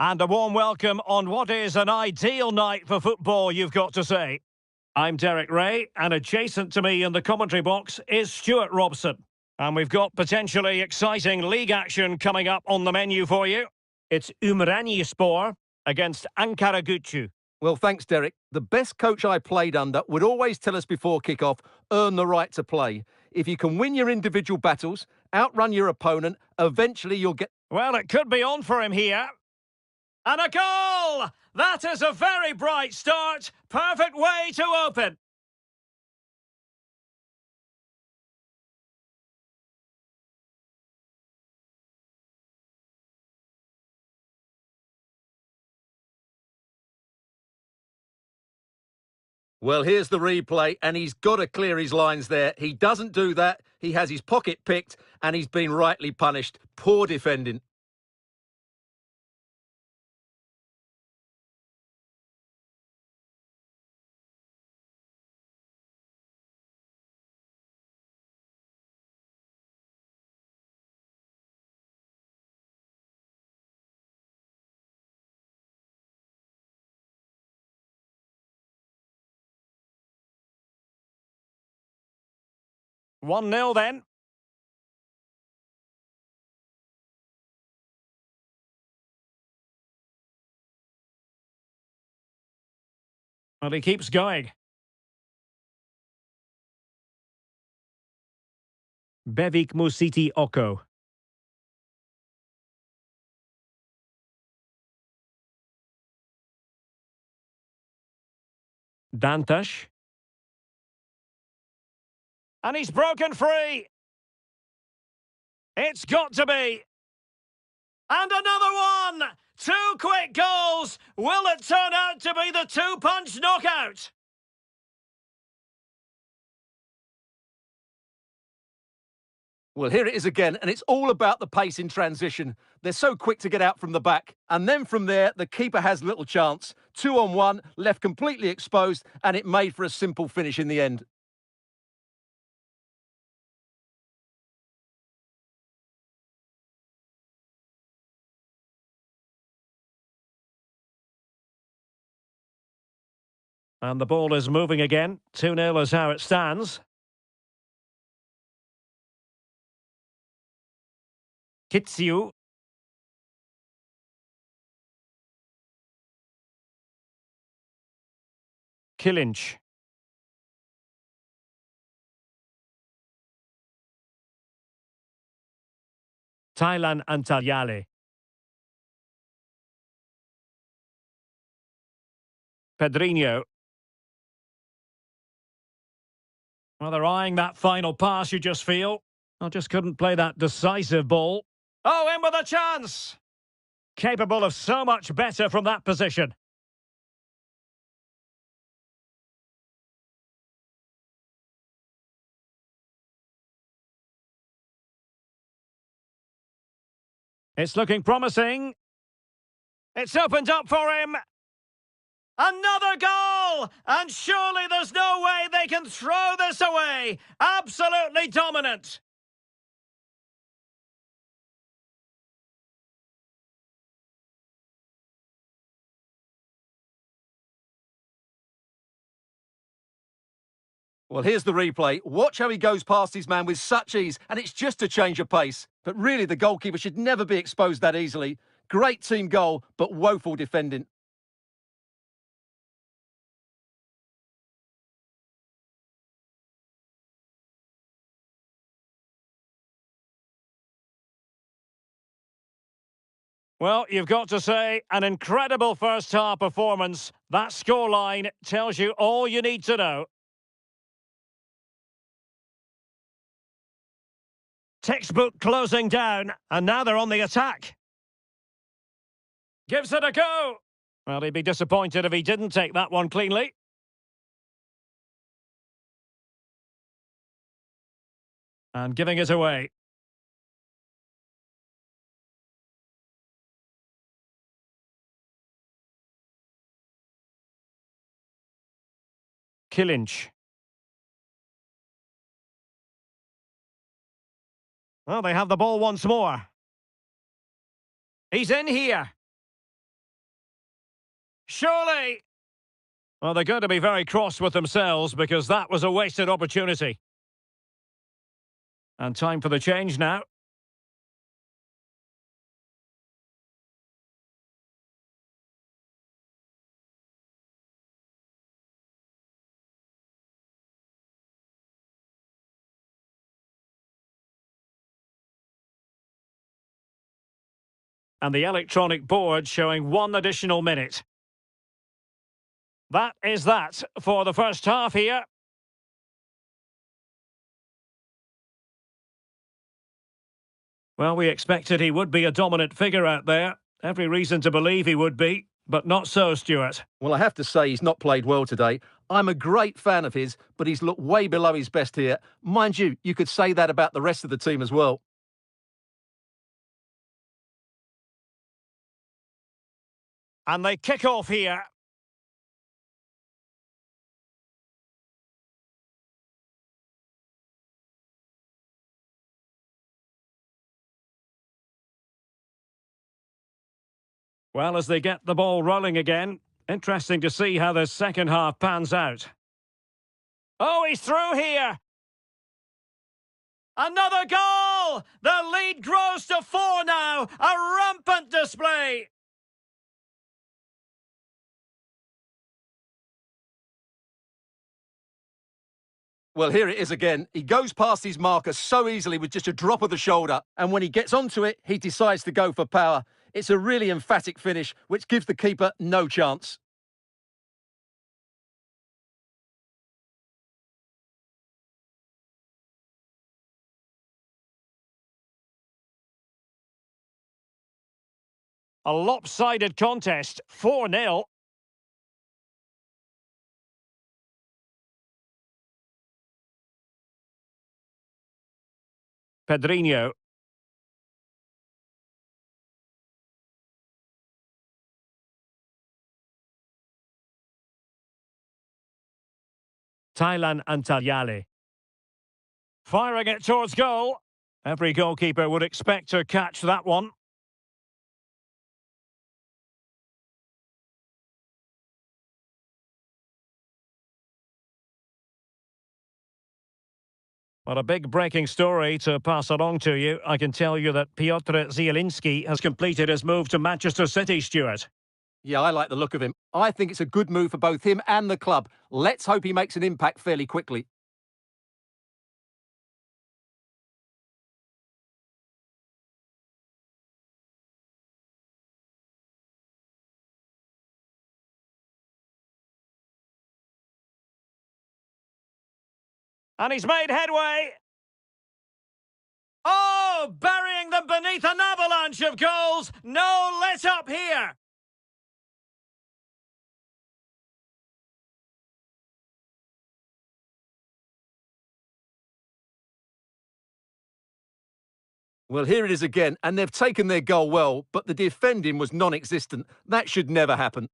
And a warm welcome on what is an ideal night for football, you've got to say. I'm Derek Ray, and adjacent to me in the commentary box is Stuart Robson. And we've got potentially exciting league action coming up on the menu for you. It's Ümranispor against Ankaragücü. Well, thanks, Derek. The best coach I played under would always tell us before kick-off, earn the right to play. If you can win your individual battles, outrun your opponent, eventually you'll get... Well, it could be on for him here. And a goal! That is a very bright start. Perfect way to open. Well, here's the replay, and he's got to clear his lines there. He doesn't do that. He has his pocket picked, and he's been rightly punished. Poor defending. One 0 then. Well, he keeps going. Bevik Musiti Oko. Dantas. And he's broken free. It's got to be. And another one! 2 quick goals! Will it turn out to be the 2-punch knockout? Well, here it is again, and it's all about the pace in transition. They're so quick to get out from the back. And then from there, the keeper has little chance. 2-on-1, left completely exposed, and it made for a simple finish in the end. And the ball is moving again. 2-0 is how it stands. Kitsu. Kilinch. Thailand and Tagliale. Pedrinho. Well, they're eyeing that final pass, you just feel. I just couldn't play that decisive ball. Oh, in with a chance! Capable of so much better from that position. It's looking promising. It's opened up for him. Another goal! And surely there's no way they can throw this away. Absolutely dominant. Well, here's the replay. Watch how he goes past his man with such ease, and it's just a change of pace. But really, the goalkeeper should never be exposed that easily. Great team goal, but woeful defending. Well, you've got to say, an incredible first-half performance. That scoreline tells you all you need to know. Textbook closing down, and now they're on the attack. Gives it a go. Well, he'd be disappointed if he didn't take that one cleanly. And giving it away. Kilinch. Well, they have the ball once more. He's in here. Surely. Well, they're going to be very cross with themselves because that was a wasted opportunity. And time for the change now. And the electronic board showing 1 additional minute. That is that for the first half here. Well, we expected he would be a dominant figure out there. Every reason to believe he would be, but not so, Stuart. Well, I have to say he's not played well today. I'm a great fan of his, but he's looked way below his best here. Mind you, you could say that about the rest of the team as well. And they kick off here. Well, as they get the ball rolling again, interesting to see how the second half pans out. Oh, he's through here! Another goal! The lead grows to 4 now! A rampant display! Well, here it is again. He goes past his marker so easily with just a drop of the shoulder. And when he gets onto it, he decides to go for power. It's a really emphatic finish, which gives the keeper no chance. A lopsided contest, 4-0. Pedrinho. Thailand and Tagliali. Firing it towards goal. Every goalkeeper would expect to catch that one. Well, a big breaking story to pass along to you. I can tell you that Piotr Zielinski has completed his move to Manchester City, Stuart. Yeah, I like the look of him. I think it's a good move for both him and the club. Let's hope he makes an impact fairly quickly. And he's made headway. Oh, burying them beneath an avalanche of goals. No let up here. Well, here it is again, and they've taken their goal well, but the defending was non-existent. That should never happen.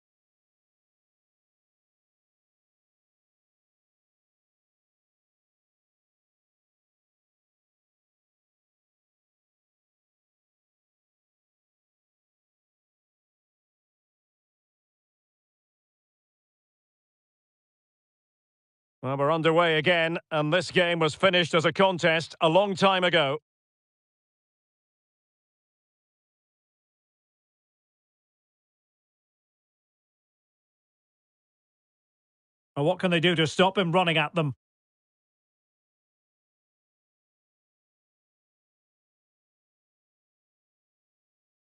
Well, we're underway again, and this game was finished as a contest a long time ago. And what can they do to stop him running at them?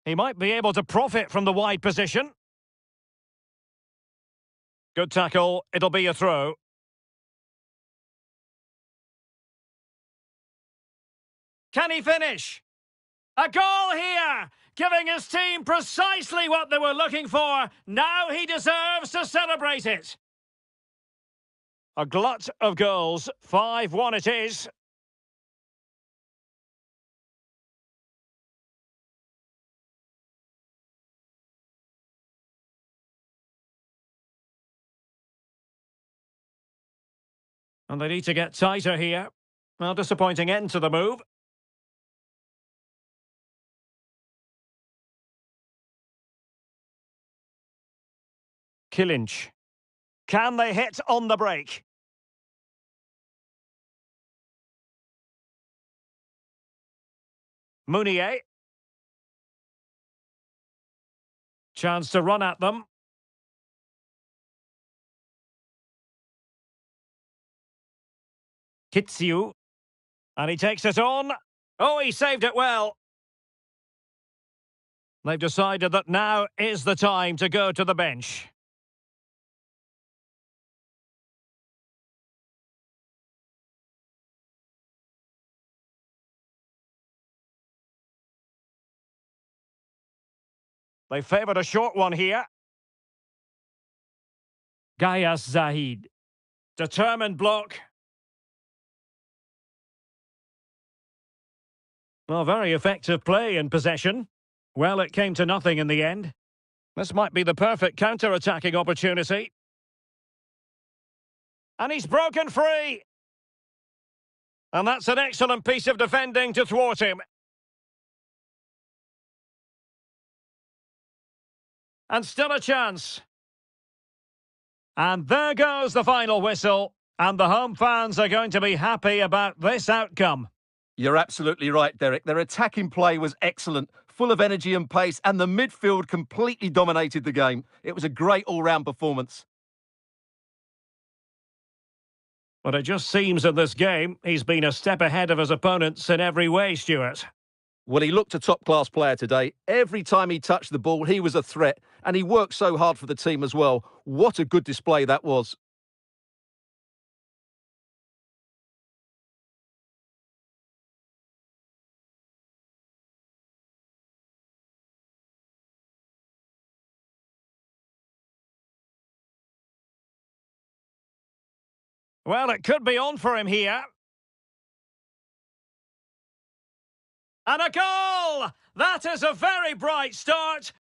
He might be able to profit from the wide position. Good tackle. It'll be a throw. Can he finish? A goal here! Giving his team precisely what they were looking for. Now he deserves to celebrate it. A glut of goals. 5-1 it is. And they need to get tighter here. Well, disappointing end to the move. Killinch. Can they hit on the break? Mounier. Chance to run at them. Kitsiu. And he takes it on. Oh, he saved it well. They've decided that now is the time to go to the bench. They favoured a short one here. Gayas Zahid. Determined block. Well, very effective play in possession. Well, it came to nothing in the end. This might be the perfect counter-attacking opportunity. And he's broken free. And that's an excellent piece of defending to thwart him. And still a chance. And there goes the final whistle. And the home fans are going to be happy about this outcome. You're absolutely right, Derek. Their attacking play was excellent, full of energy and pace, and the midfield completely dominated the game. It was a great all-round performance. But it just seems in this game, he's been a step ahead of his opponents in every way, Stuart. Well, he looked a top-class player today. Every time he touched the ball, he was a threat, and he worked so hard for the team as well. What a good display that was. Well, it could be on for him here. And a goal! That is a very bright start.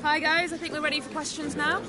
Hi guys, I think we're ready for questions now.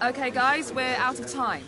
Okay guys, we're out of time.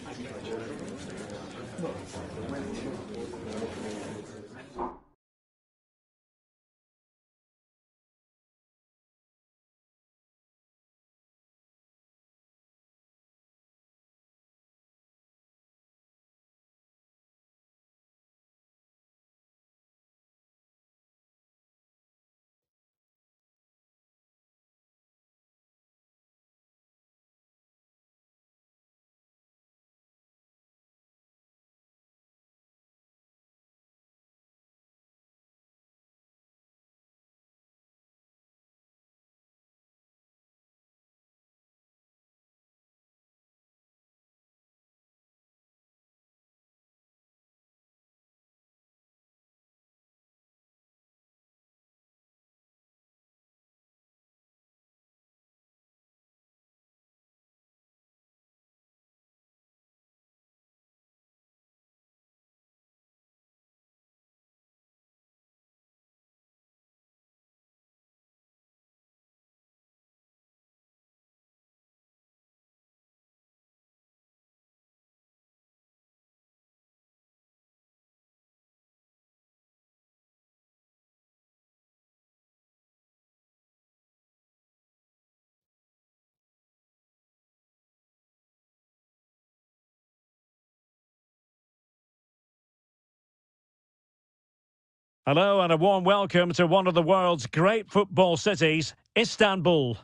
Hello and a warm welcome to one of the world's great football cities, Istanbul.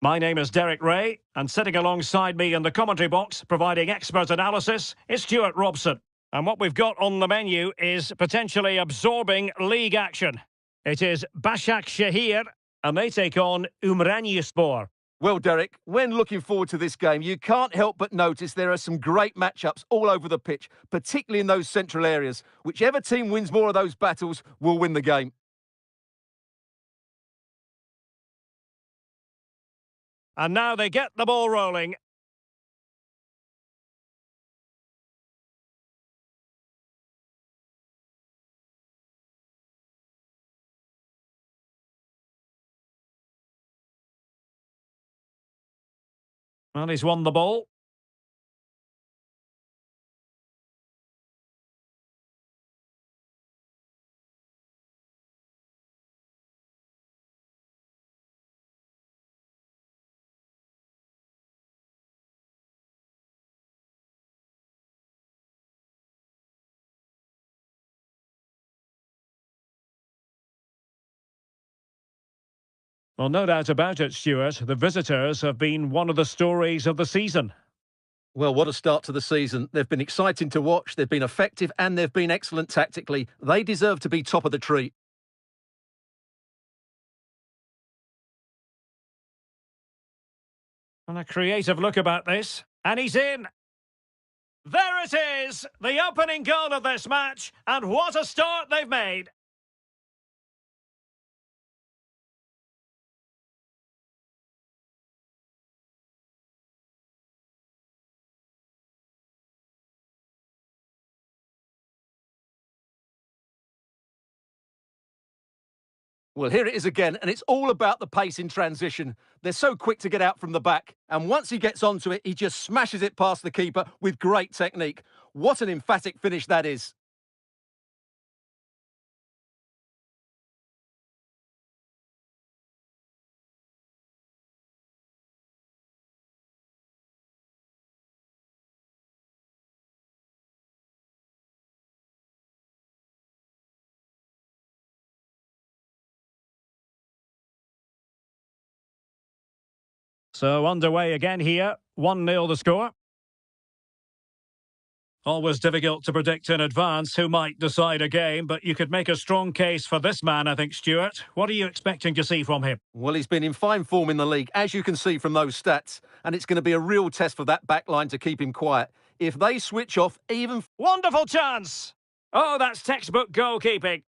My name is Derek Ray, and sitting alongside me in the commentary box, providing expert analysis, is Stuart Robson. And what we've got on the menu is potentially absorbing league action. It is Başakşehir, and they take on Ümraniyespor. Well, Derek, when looking forward to this game, you can't help but notice there are some great matchups all over the pitch, particularly in those central areas. Whichever team wins more of those battles will win the game. And now they get the ball rolling. Well, he's won the ball. Well, no doubt about it, Stuart. The visitors have been one of the stories of the season. Well, what a start to the season. They've been exciting to watch, they've been effective, and they've been excellent tactically. They deserve to be top of the tree. And a creative look about this. And he's in! There it is! The opening goal of this match, and what a start they've made! Well, here it is again, and it's all about the pace in transition. They're so quick to get out from the back, and once he gets onto it, he just smashes it past the keeper with great technique. What an emphatic finish that is. So underway again here. 1-0 the score. Always difficult to predict in advance who might decide a game, but you could make a strong case for this man, I think, Stuart. What are you expecting to see from him? Well, he's been in fine form in the league, as you can see from those stats, and it's going to be a real test for that back line to keep him quiet. If they switch off even... Wonderful chance! Oh, that's textbook goalkeeping.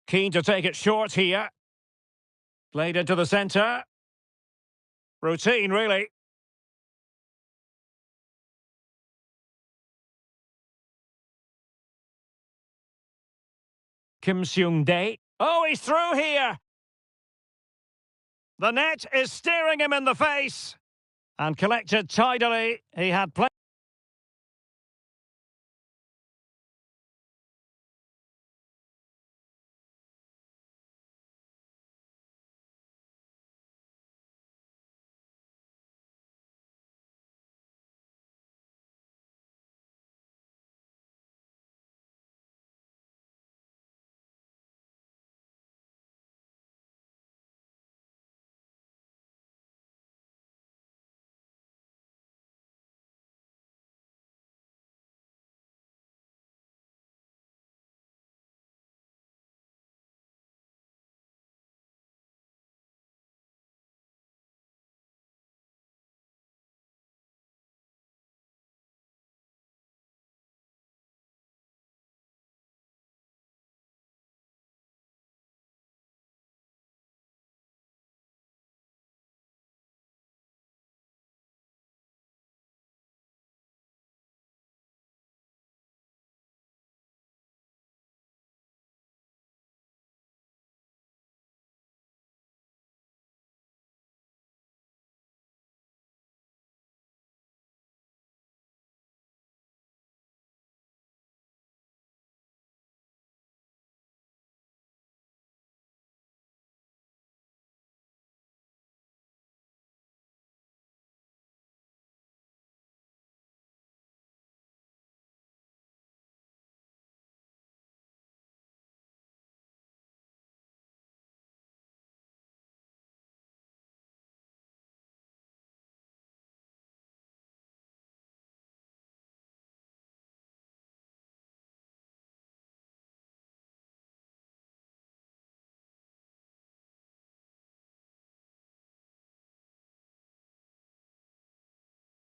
Keen to take it short here. Played into the centre. Routine, really. Kim Seung-dae. Oh, he's through here! The net is staring him in the face. And collected tidily. He had plenty.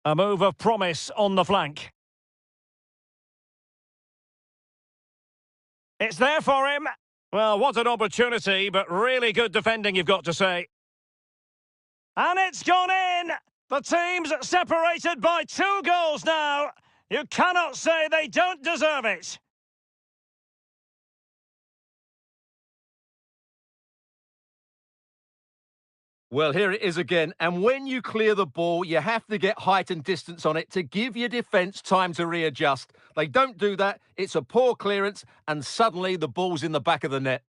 A move of promise on the flank. It's there for him. Well, what an opportunity, but really good defending, you've got to say. And it's gone in! The team's separated by 2 goals now. You cannot say they don't deserve it. Well, here it is again, and when you clear the ball, you have to get height and distance on it to give your defence time to readjust. They don't do that, it's a poor clearance, and suddenly the ball's in the back of the net.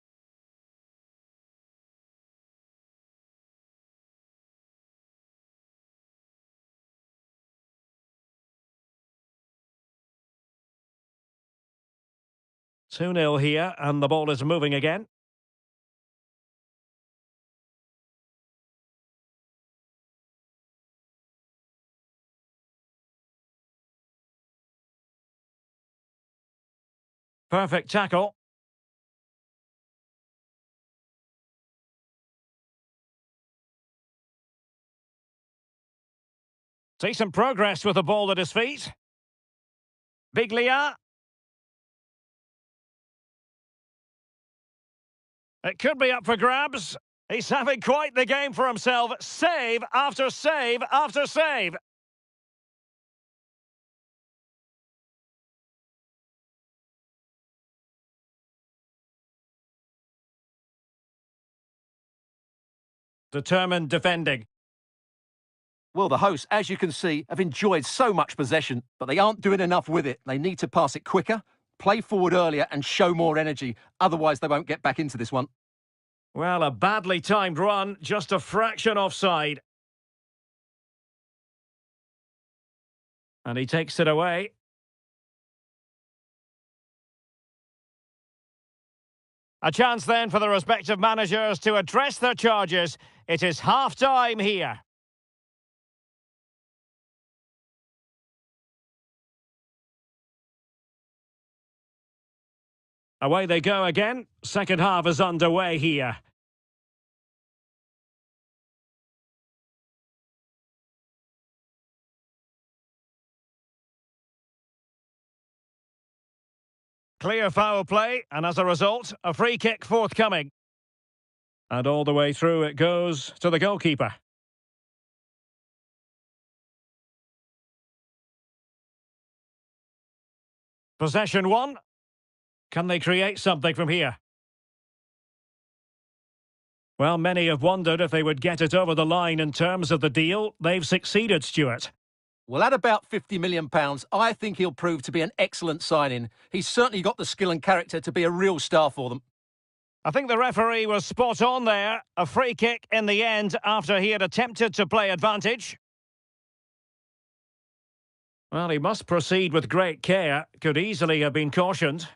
2-0 here, and the ball is moving again. Perfect tackle. Decent progress with the ball at his feet. Biglia. It could be up for grabs. He's having quite the game for himself. Save after save after save. Determined defending. Well, the hosts, as you can see, have enjoyed so much possession, but they aren't doing enough with it. They need to pass it quicker, play forward earlier and show more energy. Otherwise, they won't get back into this one. Well, a badly timed run, just a fraction offside. And he takes it away. A chance then for the respective managers to address their charges. It is half-time here. Away they go again. Second half is underway here. Clear foul play, and as a result, a free kick forthcoming. And all the way through it goes to the goalkeeper. Possession one. Can they create something from here? Well, many have wondered if they would get it over the line in terms of the deal. They've succeeded, Stuart. Well, at about £50 million, I think he'll prove to be an excellent signing. He's certainly got the skill and character to be a real star for them. I think the referee was spot on there. A free kick in the end after he had attempted to play advantage. Well, he must proceed with great care. Could easily have been cautioned.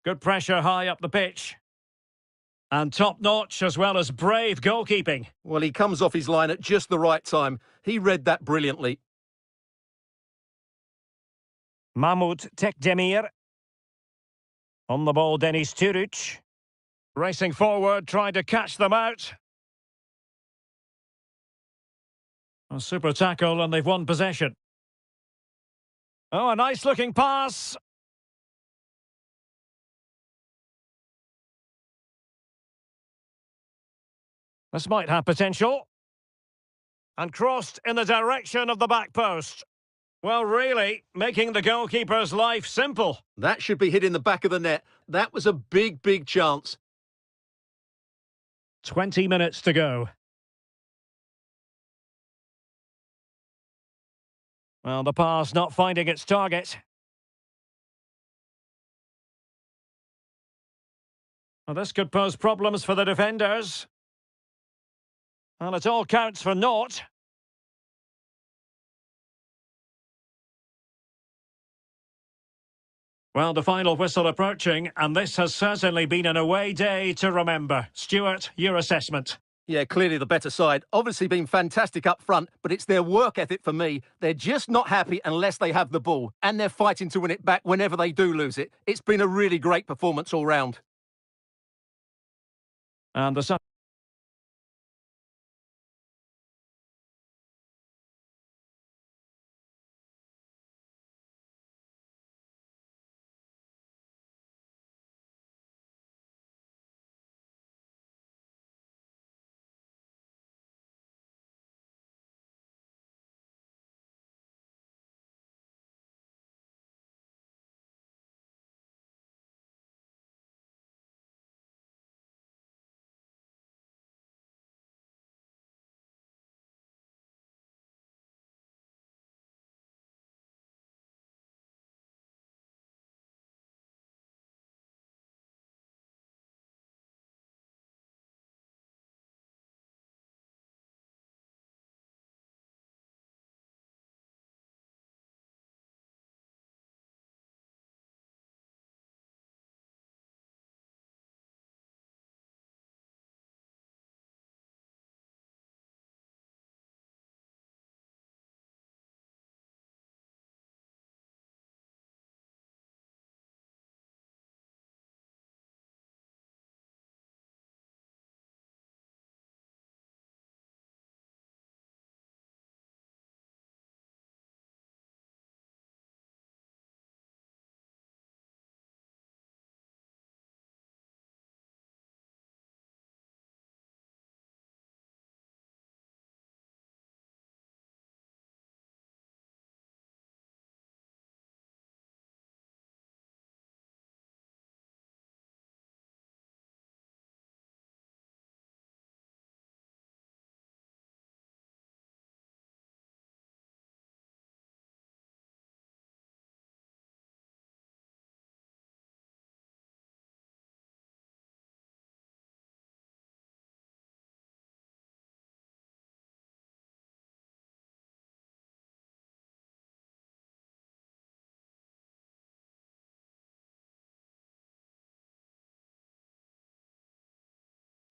Good pressure high up the pitch. And top-notch as well as brave goalkeeping. Well, he comes off his line at just the right time. He read that brilliantly. Mahmoud Tekdemir. On the ball, Deniz Turic. Racing forward, trying to catch them out. A super tackle and they've won possession. Oh, a nice-looking pass. This might have potential. And crossed in the direction of the back post. Well, really, making the goalkeeper's life simple. That should be hit in the back of the net. That was a big, big chance. 20 minutes to go. Well, the pass not finding its target. Well, this could pose problems for the defenders. And it all counts for naught. Well, the final whistle approaching, and this has certainly been an away day to remember. Stuart, your assessment. Yeah, clearly the better side. Obviously been fantastic up front, but it's their work ethic for me. They're just not happy unless they have the ball, and they're fighting to win it back whenever they do lose it. It's been a really great performance all round. And the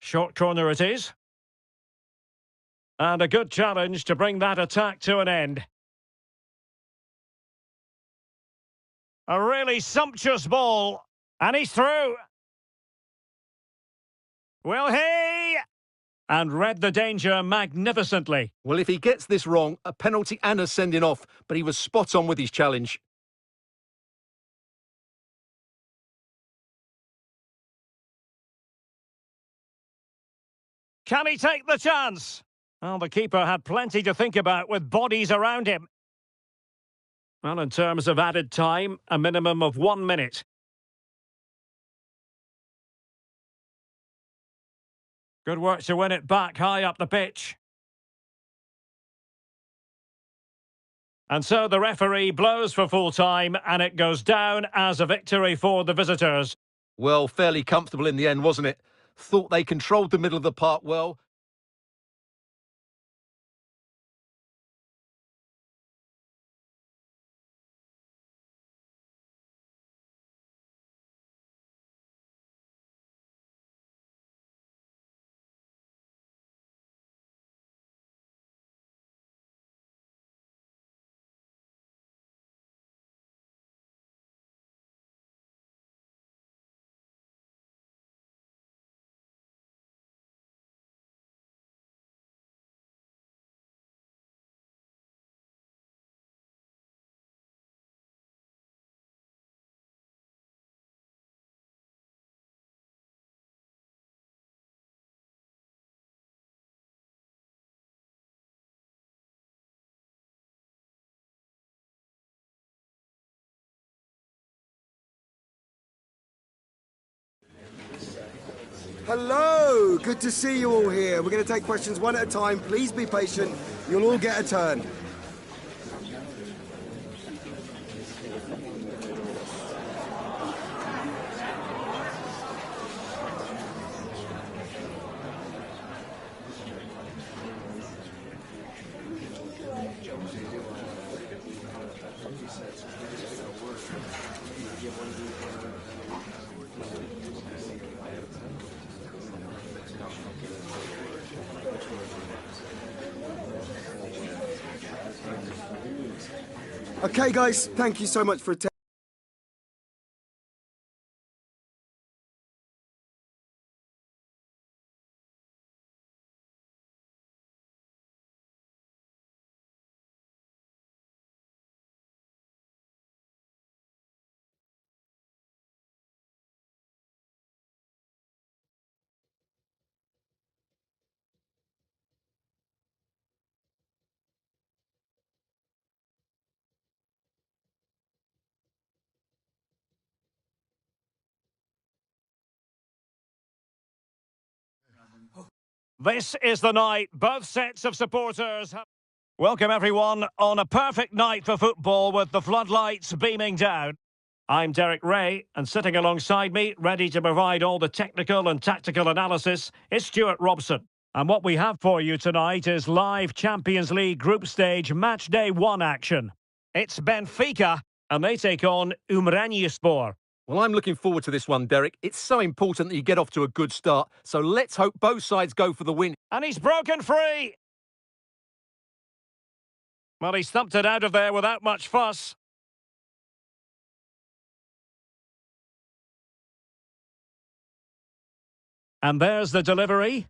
Short corner it is. And a good challenge to bring that attack to an end. A really sumptuous ball. And he's through. Will he? And read the danger magnificently. Well, if he gets this wrong, a penalty and a sending off, but he was spot on with his challenge. Can he take the chance? Well, the keeper had plenty to think about with bodies around him. Well, in terms of added time, a minimum of 1 minute. Good work to win it back high up the pitch. And so the referee blows for full time and it goes down as a victory for the visitors. Well, fairly comfortable in the end, wasn't it? Thought they controlled the middle of the park well. Hello, good to see you all here. We're going to take questions one at a time. Please be patient. You'll all get a turn. Okay, guys, thank you so much for attending. This is the night both sets of supporters have... Welcome everyone on a perfect night for football with the floodlights beaming down. I'm Derek Ray, and sitting alongside me, ready to provide all the technical and tactical analysis, is Stuart Robson. And what we have for you tonight is live Champions League group stage match day 1 action. It's Benfica, and they take on Umraniyespor. Well, I'm looking forward to this one, Derek. It's so important that you get off to a good start, so let's hope both sides go for the win. And he's broken free! Well, he stumped it out of there without much fuss. And there's the delivery.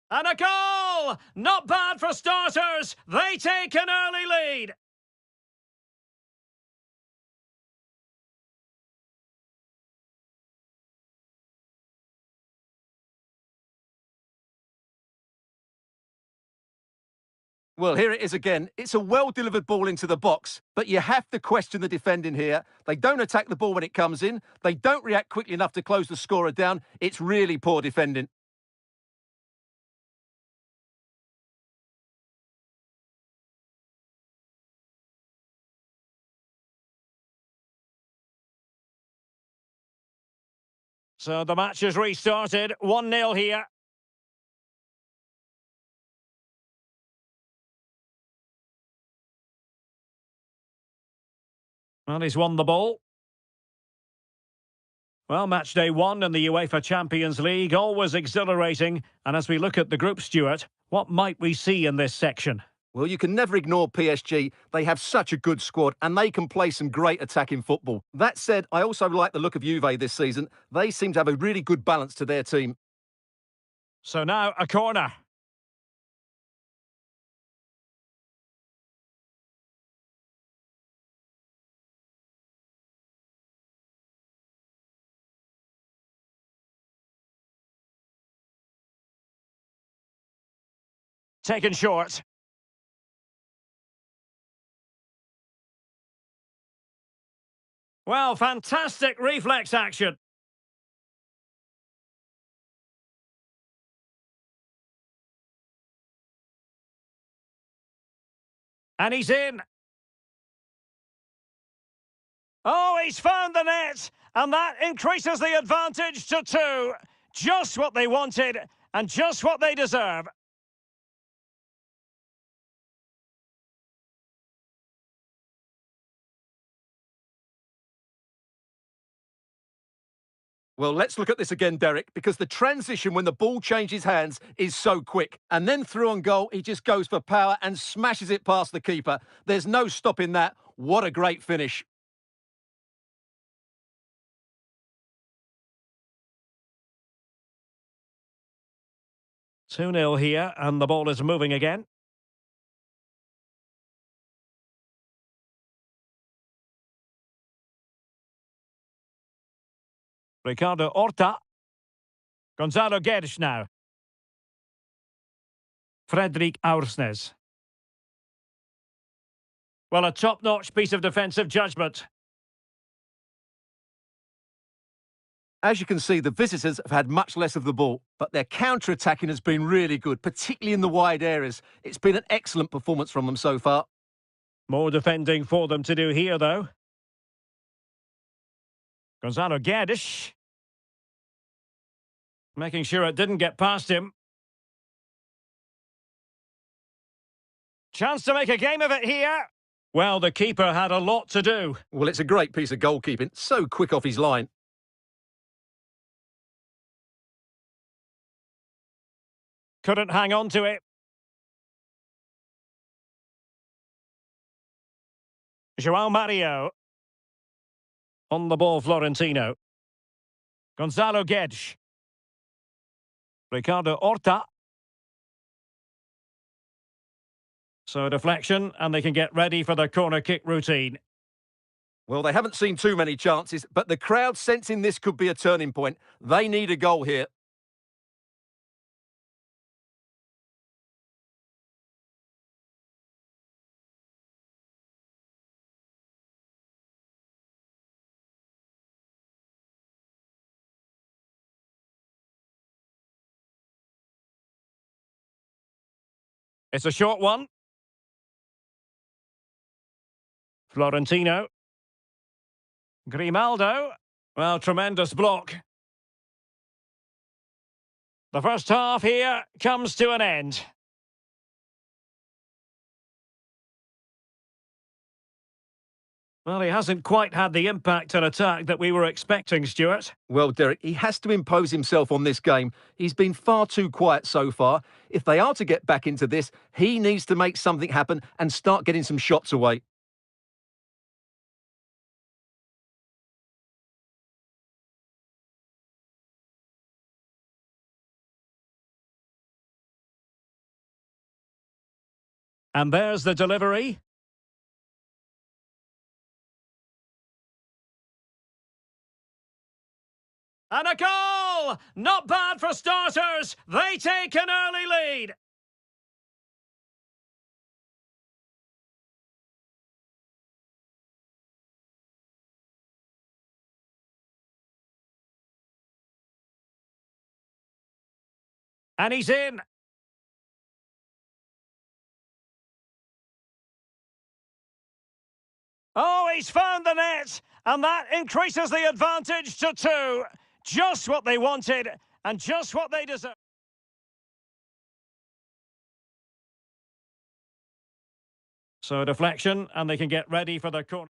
And a goal! Not bad for starters. They take an early lead. Well, here it is again. It's a well-delivered ball into the box, but you have to question the defending here. They don't attack the ball when it comes in. They don't react quickly enough to close the scorer down. It's really poor defending. So the match has restarted. 1-0 here. Well, he's won the ball. Well, match day one in the UEFA Champions League, always exhilarating. And as we look at the group, Stuart, what might we see in this section? Well, you can never ignore PSG. They have such a good squad and they can play some great attacking football. That said, I also like the look of Juve this season. They seem to have a really good balance to their team. So now a corner. Taken short. Well, fantastic reflex action. And he's in. Oh, he's found the net. And that increases the advantage to 2. Just what they wanted and just what they deserve. Well, let's look at this again, Derek, because the transition when the ball changes hands is so quick. And then through on goal, he just goes for power and smashes it past the keeper. There's no stopping that. What a great finish. Two 0 here, and the ball is moving again. Ricardo Horta. Gonzalo Guedes now. Frederic Aursnes. Well, a top-notch piece of defensive judgment. As you can see, the visitors have had much less of the ball, but their counter-attacking has been really good, particularly in the wide areas. It's been an excellent performance from them so far. More defending for them to do here, though. Gonzalo Guedes. Making sure it didn't get past him. Chance to make a game of it here. Well, the keeper had a lot to do. Well, it's a great piece of goalkeeping. So quick off his line. Couldn't hang on to it. João Mario. On the ball, Florentino. Gonzalo Guedes. Ricardo Horta. So deflection, and they can get ready for the corner kick routine. Well, they haven't seen too many chances, but the crowd sensing this could be a turning point. They need a goal here. It's a short one. Florentino. Grimaldo. Well, tremendous block. The first half here comes to an end. Well, he hasn't quite had the impact and attack that we were expecting, Stuart. Well, Derek, he has to impose himself on this game. He's been far too quiet so far. If they are to get back into this, he needs to make something happen and start getting some shots away. And there's the delivery. And a goal! Not bad for starters. They take an early lead. And he's in. Oh, he's found the net. And that increases the advantage to 2. Just what they wanted and just what they deserve. So deflection, and they can get ready for the corner.